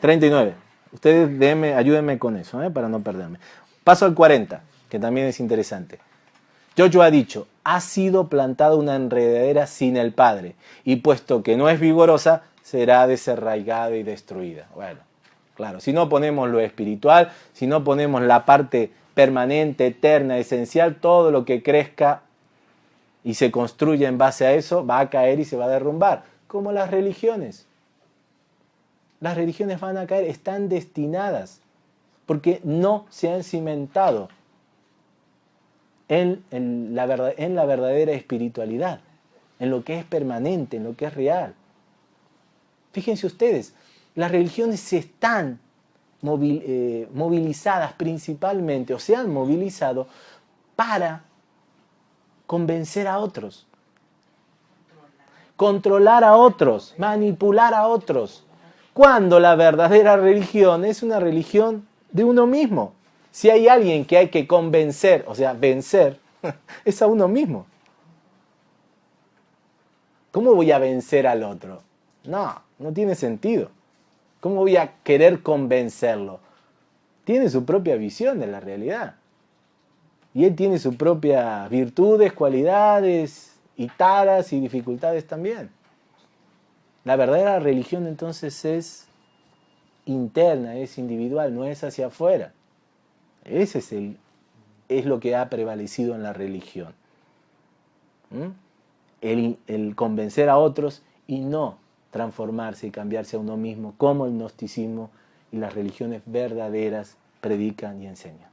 39. Ustedes ayúdenme con eso, para no perderme. Paso al 40, que también es interesante. Yoyo ha dicho, ha sido plantada una enredadera sin el Padre, y puesto que no es vigorosa, será desarraigada y destruida. Bueno, claro, si no ponemos lo espiritual, si no ponemos la parte permanente, eterna, esencial, todo lo que crezca y se construya en base a eso, va a caer y se va a derrumbar, como las religiones. Las religiones van a caer, están destinadas, porque no se han cimentado en la verdadera espiritualidad, en lo que es permanente, en lo que es real. Fíjense ustedes, las religiones se están movilizadas principalmente, o se han movilizado para convencer a otros, controlar a otros, manipular a otros, cuando la verdadera religión es una religión de uno mismo. Si hay alguien que hay que convencer, o sea, vencer, Es a uno mismo. ¿Cómo voy a vencer al otro? No, no tiene sentido. ¿Cómo voy a querer convencerlo? Tiene su propia visión de la realidad. Y él tiene sus propias virtudes, cualidades, y taras y dificultades también. La verdadera religión entonces es interna, es individual, no es hacia afuera. Ese es lo que ha prevalecido en la religión. El convencer a otros y no transformarse y cambiarse a uno mismo, como el gnosticismo y las religiones verdaderas predican y enseñan.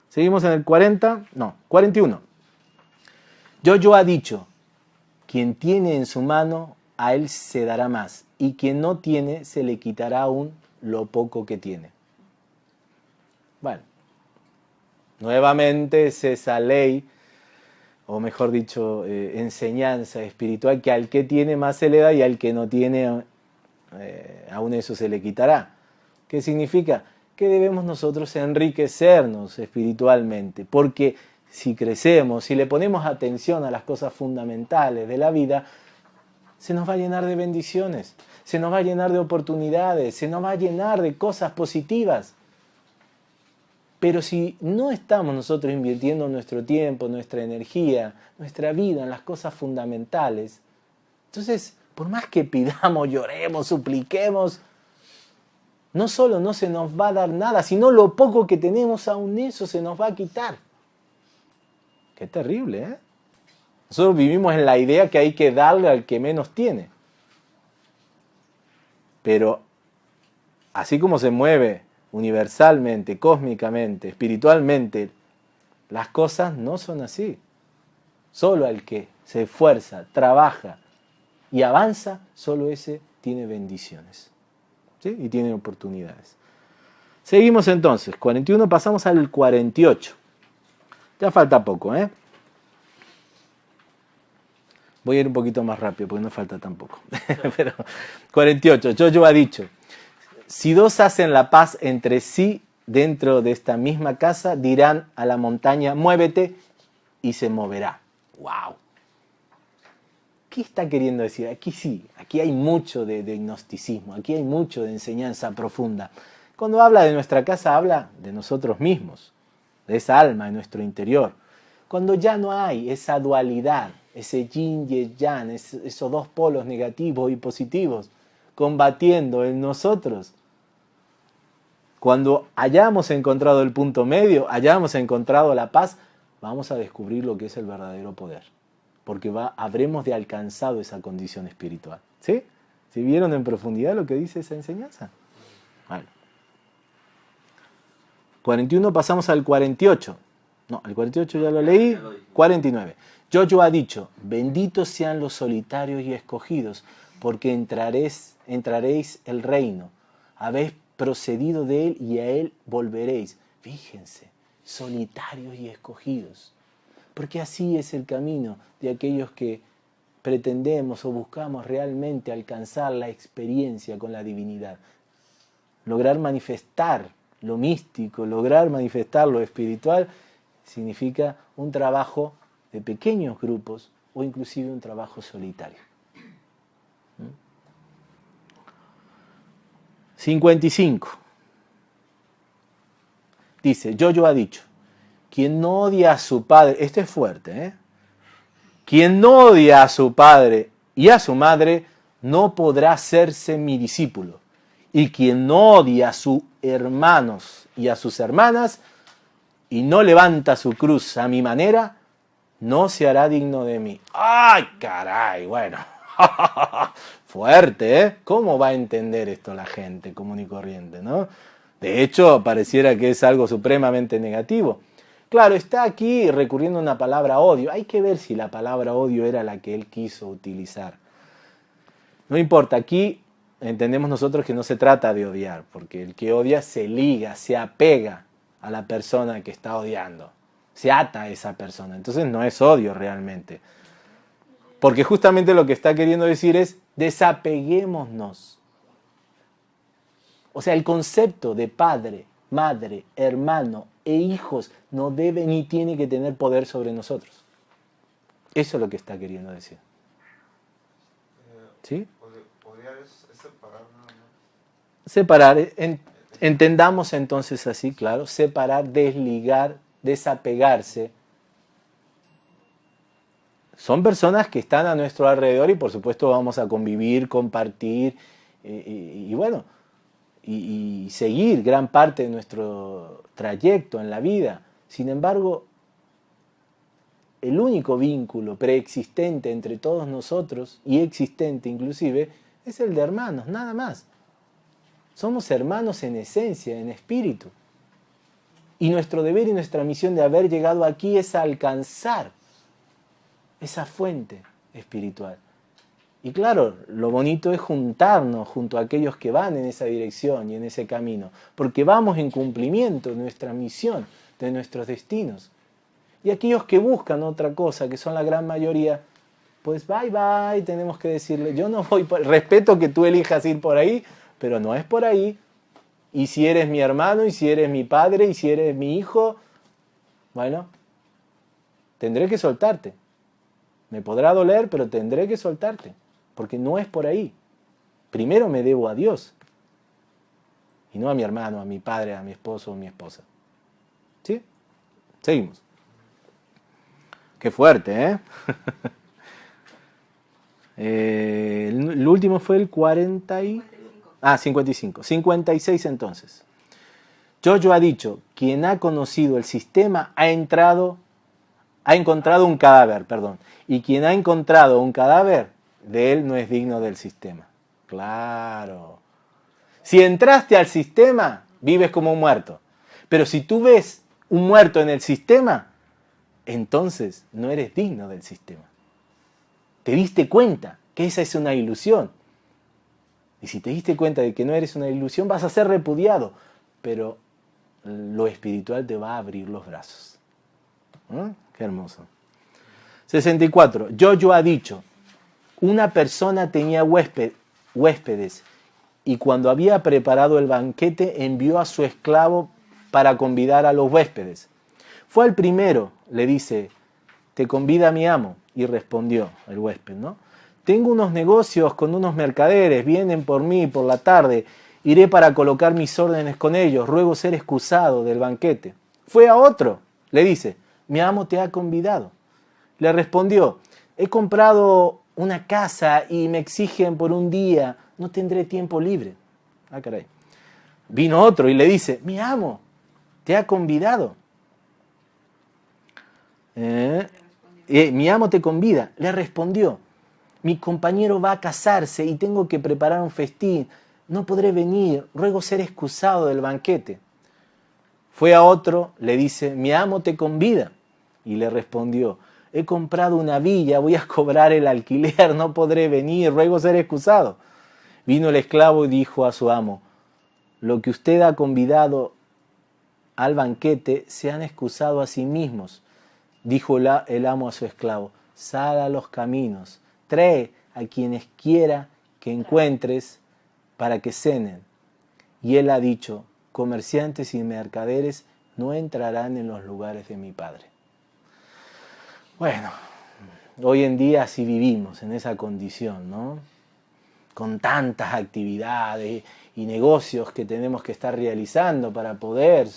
Seguimos en el 41. Yo ha dicho, quien tiene en su mano, a él se dará más, y quien no tiene, se le quitará aún lo poco que tiene. Bueno, nuevamente es esa ley, o mejor dicho, enseñanza espiritual, que al que tiene más se le da y al que no tiene, aún eso se le quitará. ¿Qué significa? Que debemos nosotros enriquecernos espiritualmente, porque si crecemos, si le ponemos atención a las cosas fundamentales de la vida, se nos va a llenar de bendiciones, se nos va a llenar de oportunidades, se nos va a llenar de cosas positivas. Pero si no estamos nosotros invirtiendo nuestro tiempo, nuestra energía, nuestra vida en las cosas fundamentales, entonces, por más que pidamos, lloremos, supliquemos, no solo no se nos va a dar nada, sino lo poco que tenemos, aún eso se nos va a quitar. Qué terrible, ¿eh? Nosotros vivimos en la idea que hay que darle al que menos tiene. Pero así como se mueve universalmente, cósmicamente, espiritualmente, las cosas no son así. Solo el que se esfuerza, trabaja y avanza, solo ese tiene bendiciones, ¿sí? Y tiene oportunidades. Seguimos entonces, 41, pasamos al 48. Ya falta poco, ¿eh? Voy a ir un poquito más rápido porque no falta tampoco. Pero 48, yo ha dicho, si dos hacen la paz entre sí dentro de esta misma casa, dirán a la montaña, muévete, y se moverá. ¡Wow! ¿Qué está queriendo decir? Aquí sí, aquí hay mucho de gnosticismo, aquí hay mucho de enseñanza profunda. Cuando habla de nuestra casa, habla de nosotros mismos, de esa alma en nuestro interior. Cuando ya no hay esa dualidad, ese yin y el yang, esos dos polos negativos y positivos, combatiendo en nosotros. Cuando hayamos encontrado el punto medio, hayamos encontrado la paz, vamos a descubrir lo que es el verdadero poder. Porque habremos de alcanzado esa condición espiritual. ¿Sí? ¿Sí vieron en profundidad lo que dice esa enseñanza? Vale. 41 pasamos al 48. No, el 48 ya lo leí. 49. Yo ha dicho, benditos sean los solitarios y escogidos, porque entraréis el reino. Habéis procedido de él y a él volveréis. Fíjense, solitarios y escogidos. Porque así es el camino de aquellos que pretendemos o buscamos realmente alcanzar la experiencia con la divinidad. Lograr manifestar lo místico, lograr manifestar lo espiritual, significa un trabajo de pequeños grupos o inclusive un trabajo solitario. 55. Dice, yo ha dicho, quien no odia a su padre, esto es fuerte, ¿eh? Quien no odia a su padre y a su madre, no podrá hacerse mi discípulo. Y quien no odia a sus hermanos y a sus hermanas, y no levanta su cruz a mi manera, no se hará digno de mí. ¡Ay, caray! Bueno, fuerte, ¿eh? ¿Cómo va a entender esto la gente común y corriente, no? De hecho, pareciera que es algo supremamente negativo. Claro, está aquí recurriendo a una palabra odio. Hay que ver si la palabra odio era la que él quiso utilizar. No importa, aquí entendemos nosotros que no se trata de odiar, porque el que odia se liga, se apega a la persona que está odiando, se ata a esa persona. Entonces no es odio realmente. Porque justamente lo que está queriendo decir es desapeguémonos. O sea, el concepto de padre, madre, hermano e hijos no debe ni tiene que tener poder sobre nosotros. Eso es lo que está queriendo decir. ¿Sí? ¿Podría separar nada más? Separar, entendamos entonces así, claro, separar, desligar, desapegarse. Son personas que están a nuestro alrededor y por supuesto vamos a convivir, compartir y bueno, y seguir gran parte de nuestro trayecto en la vida. Sin embargo, el único vínculo preexistente entre todos nosotros, y existente inclusive, es el de hermanos, nada más. Somos hermanos en esencia, en espíritu. Y nuestro deber y nuestra misión de haber llegado aquí es alcanzar esa fuente espiritual. Y claro, lo bonito es juntarnos junto a aquellos que van en esa dirección y en ese camino, porque vamos en cumplimiento de nuestra misión, de nuestros destinos. Y aquellos que buscan otra cosa, que son la gran mayoría, pues bye bye, tenemos que decirle, yo no voy por... Respeto que tú elijas ir por ahí, pero no es por ahí. Y si eres mi hermano, y si eres mi padre, y si eres mi hijo, bueno, tendré que soltarte. Me podrá doler, pero tendré que soltarte, porque no es por ahí. Primero me debo a Dios, y no a mi hermano, a mi padre, a mi esposo o mi esposa. ¿Sí? Seguimos. Qué fuerte, ¿eh? El último fue el 40 y... 55. 56 entonces. Jojo ha dicho, quien ha conocido el sistema ha encontrado un cadáver, y quien ha encontrado un cadáver, de él no es digno del sistema. Claro. Si entraste al sistema, vives como un muerto. Pero si tú ves un muerto en el sistema, entonces no eres digno del sistema. Te diste cuenta que esa es una ilusión. Y si te diste cuenta de que no eres una ilusión, vas a ser repudiado. Pero lo espiritual te va a abrir los brazos. Qué hermoso. 64. Jojo ha dicho, una persona tenía huéspedes y cuando había preparado el banquete envió a su esclavo para convidar a los huéspedes. Fue al primero, le dice, ¿te convida mi amo? Y respondió el huésped, ¿no? Tengo unos negocios con unos mercaderes, vienen por mí por la tarde, iré para colocar mis órdenes con ellos, ruego ser excusado del banquete. Fue a otro, le dice, mi amo te ha convidado. Le respondió, he comprado una casa y me exigen por un día, no tendré tiempo libre. Ah, caray. Vino otro y le dice, mi amo te ha convidado. Mi amo te convida. Le respondió, mi compañero va a casarse y tengo que preparar un festín. No podré venir, ruego ser excusado del banquete. Fue a otro, le dice, mi amo te convida. Y le respondió, he comprado una villa, voy a cobrar el alquiler, no podré venir, ruego ser excusado. Vino el esclavo y dijo a su amo, lo que usted ha convidado al banquete se han excusado a sí mismos. Dijo el amo a su esclavo, sal a los caminos, trae a quienes quiera que encuentres para que cenen. Y él ha dicho, comerciantes y mercaderes no entrarán en los lugares de mi Padre. Bueno, hoy en día así vivimos, en esa condición, ¿no? Con tantas actividades y negocios que tenemos que estar realizando para poder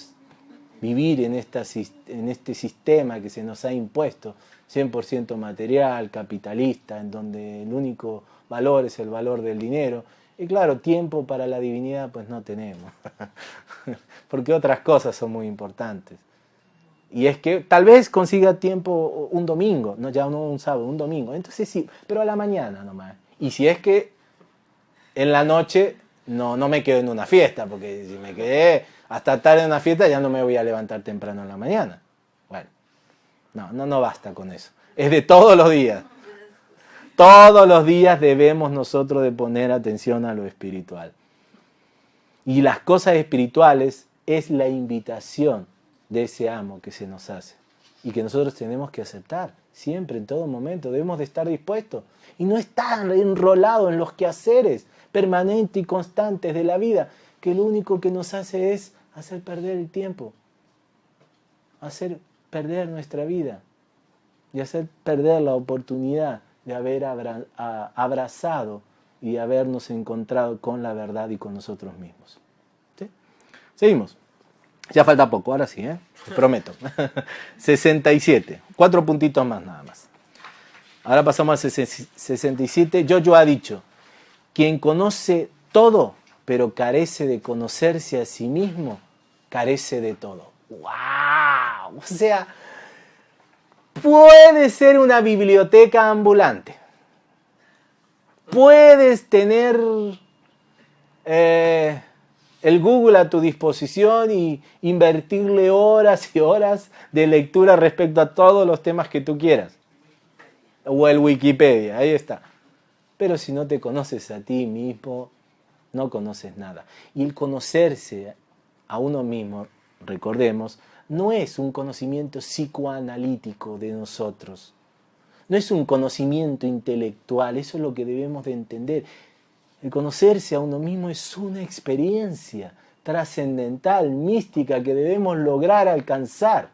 vivir en este sistema que se nos ha impuesto, 100% material, capitalista, en donde el único valor es el valor del dinero. Y claro, tiempo para la divinidad pues no tenemos, porque otras cosas son muy importantes. Y es que tal vez consiga tiempo un domingo, no ya no un sábado, un domingo. Entonces sí, pero a la mañana nomás. Y si es que en la noche no me quedo en una fiesta, porque si me quedé hasta tarde en una fiesta ya no me voy a levantar temprano en la mañana. Bueno, no basta con eso. Es de todos los días. Todos los días debemos nosotros de poner atención a lo espiritual. Y las cosas espirituales es la invitación de ese amo que se nos hace y que nosotros tenemos que aceptar siempre, en todo momento. Debemos de estar dispuestos y no estar enrolados en los quehaceres permanentes y constantes de la vida, que lo único que nos hace es hacer perder el tiempo. hacer perder nuestra vida y hacer perder la oportunidad de haber abrazado y habernos encontrado con la verdad y con nosotros mismos. ¿Sí? Seguimos. Ya falta poco, ahora sí, te prometo. 67, 4 puntitos más nada más. Ahora pasamos a 67. Jojo ha dicho, quien conoce todo, pero carece de conocerse a sí mismo, carece de todo. ¡Wow! O sea, puede ser una biblioteca ambulante. Puedes tener el Google a tu disposición y invertirle horas y horas de lectura respecto a todos los temas que tú quieras. O el Wikipedia, ahí está. Pero si no te conoces a ti mismo, no conoces nada. Y el conocerse a uno mismo, recordemos, no es un conocimiento psicoanalítico de nosotros. No es un conocimiento intelectual, eso es lo que debemos de entender. El conocerse a uno mismo es una experiencia trascendental, mística, que debemos lograr alcanzar.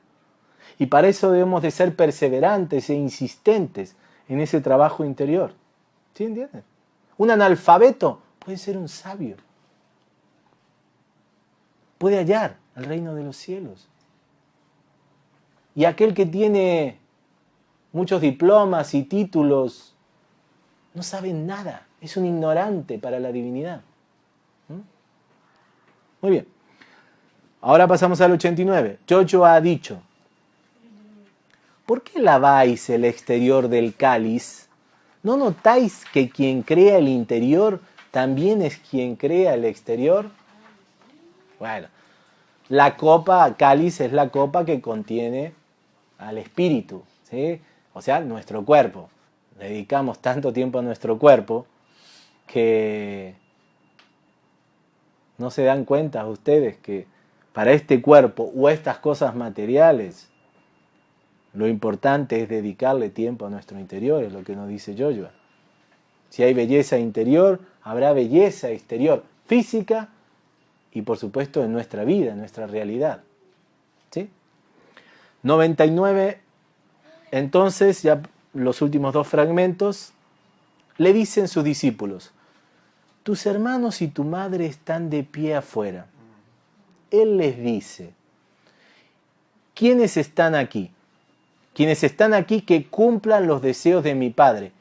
Y para eso debemos de ser perseverantes e insistentes en ese trabajo interior. ¿Sí entienden? Un analfabeto puede ser un sabio. Puede hallar el reino de los cielos. Y aquel que tiene muchos diplomas y títulos no sabe nada. Es un ignorante para la divinidad. Muy bien. Ahora pasamos al 89. Jojo ha dicho, ¿por qué laváis el exterior del cáliz? ¿No notáis que quien crea el interior también es quien crea el exterior? Bueno, la copa, cáliz, es la copa que contiene al espíritu, ¿sí? O sea, nuestro cuerpo. Dedicamos tanto tiempo a nuestro cuerpo que no se dan cuenta ustedes que para este cuerpo o estas cosas materiales, lo importante es dedicarle tiempo a nuestro interior, es lo que nos dice Jojo. Si hay belleza interior, habrá belleza exterior, física y por supuesto en nuestra vida, en nuestra realidad. ¿Sí? 99, entonces, ya los últimos 2 fragmentos, le dicen sus discípulos, tus hermanos y tu madre están de pie afuera. Él les dice, ¿quiénes están aquí? Quienes están aquí que cumplan los deseos de mi Padre.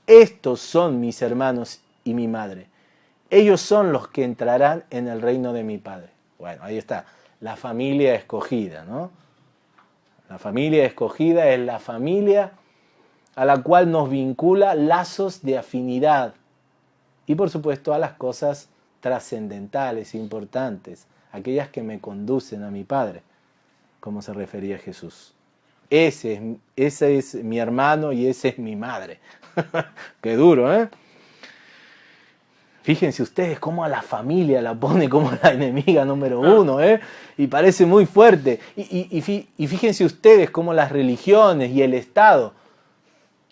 Estos son mis hermanos y mi madre. Ellos son los que entrarán en el reino de mi Padre. Bueno, ahí está, la familia escogida, ¿no? La familia escogida es la familia a la cual nos vincula lazos de afinidad y por supuesto a las cosas trascendentales, importantes, aquellas que me conducen a mi Padre, como se refería Jesús. Ese es mi hermano y ese es mi madre. Qué duro, ¿eh? Fíjense ustedes cómo a la familia la pone como la enemiga número 1, ¿eh? Y parece muy fuerte. Y fíjense ustedes cómo las religiones y el Estado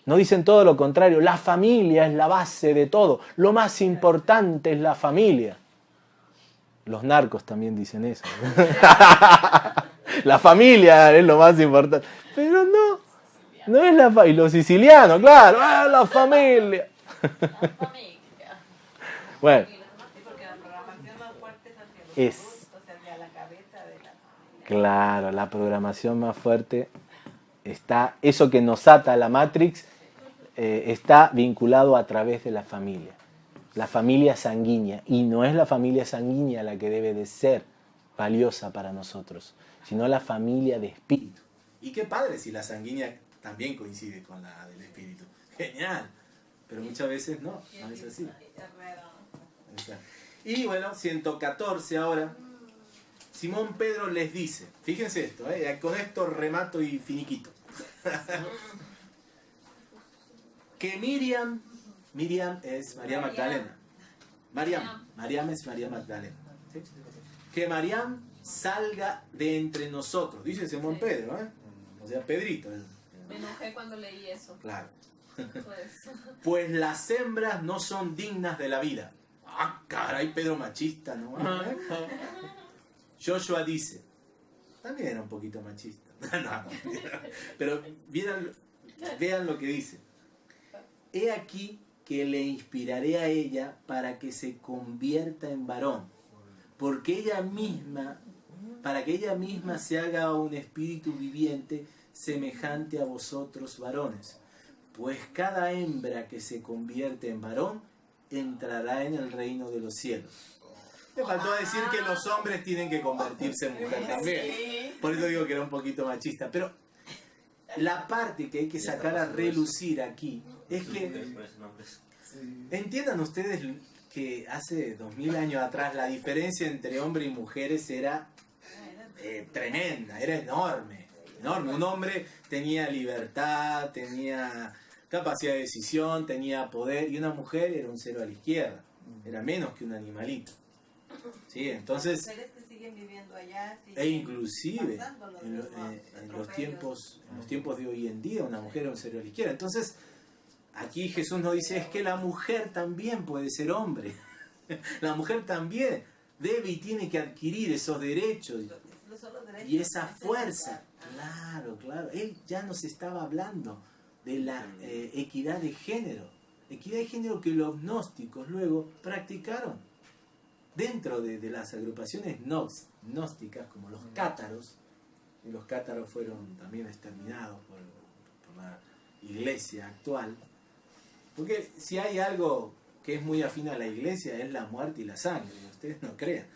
no dicen todo lo contrario. La familia es la base de todo. Lo más importante es la familia. Los narcos también dicen eso. La familia es lo más importante. Pero no es la familia. Y los sicilianos, claro, la familia. La familia. Bueno, Porque la programación más fuerte es hacia los es, adultos, hacia la cabeza de la familia. claro, la programación más fuerte está, eso que nos ata a la Matrix, está vinculado a través de la familia sanguínea, y no es la familia sanguínea la que debe de ser valiosa para nosotros, sino la familia de espíritu. Y qué padre si la sanguínea también coincide con la del espíritu. Genial, pero muchas veces no es así. Y bueno, 114 ahora. Simón Pedro les dice, fíjense esto, con esto remato y finiquito. Que Miriam es María Magdalena. Mariam es María Magdalena. ¿Sí? Que Mariam salga de entre nosotros, dice Simón Pedro, o sea, Pedrito. Me enojé cuando leí eso. Claro. Pues las hembras no son dignas de la vida. Ah, caray, Pedro machista, ¿no? Joshua dice, también era un poquito machista. No, pero vean lo que dice. He aquí que le inspiraré a ella para que se convierta en varón, para que ella misma se haga un espíritu viviente semejante a vosotros varones. Pues cada hembra que se convierte en varón entrará en el reino de los cielos. Me faltó decir que los hombres tienen que convertirse en mujer también. Por eso digo que era un poquito machista. Pero la parte que hay que sacar a relucir aquí es que entiendan ustedes que hace 2000 años atrás la diferencia entre hombres y mujeres era tremenda, era enorme. Un hombre tenía libertad, tenía capacidad de decisión, tenía poder, y una mujer era un cero a la izquierda, era menos que un animalito. ¿Sí? Entonces, mujeres que siguen viviendo allá, e inclusive en los tiempos de hoy en día una mujer era un cero a la izquierda. Entonces, aquí Jesús nos dice es que la mujer también puede ser hombre. La mujer también debe y tiene que adquirir esos derechos y esa fuerza. Claro. Él ya nos estaba hablando de la equidad de género. Equidad de género que los gnósticos luego practicaron dentro de las agrupaciones gnósticas, como los cátaros. Y los cátaros fueron también exterminados por la iglesia actual. Porque si hay algo que es muy afín a la iglesia es la muerte y la sangre. Ustedes no crean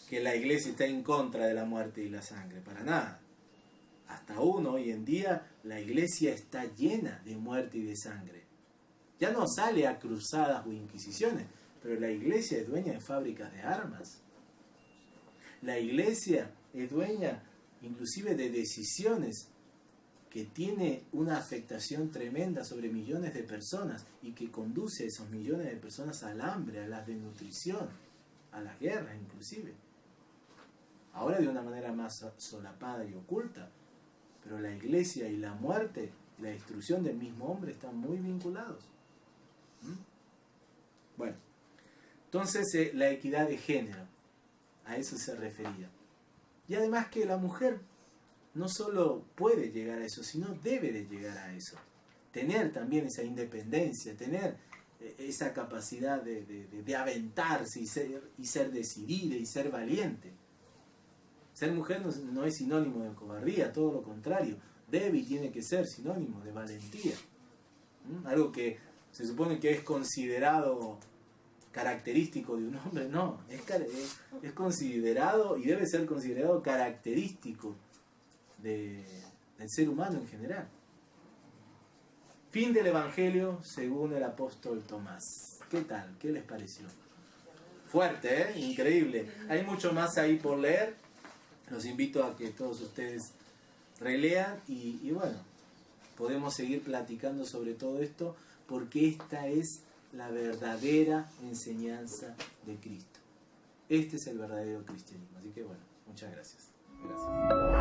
que la iglesia está en contra de la muerte y la sangre, para nada. Hasta aún hoy en día la iglesia está llena de muerte y de sangre. Ya no sale a cruzadas o inquisiciones, pero la iglesia es dueña de fábricas de armas. La iglesia es dueña inclusive de decisiones que tiene una afectación tremenda sobre millones de personas y que conduce a esos millones de personas al hambre, a la desnutrición, a las guerras inclusive. Ahora de una manera más solapada y oculta, pero la iglesia y la muerte, la destrucción del mismo hombre están muy vinculados. Bueno, entonces la equidad de género, a eso se refería. Y además que la mujer no solo puede llegar a eso, sino debe de llegar a eso. Tener también esa independencia, tener esa capacidad de aventarse y ser decidida y ser valiente. Ser mujer no es sinónimo de cobardía, todo lo contrario. Debe y tiene que ser sinónimo de valentía. Algo que se supone que es considerado característico de un hombre, no. Es considerado y debe ser considerado característico del ser humano en general. Fin del Evangelio según el apóstol Tomás. ¿Qué tal? ¿Qué les pareció? Fuerte, increíble. Hay mucho más ahí por leer. Los invito a que todos ustedes relean y bueno, podemos seguir platicando sobre todo esto porque esta es la verdadera enseñanza de Cristo. Este es el verdadero cristianismo. Así que bueno, muchas gracias. Gracias.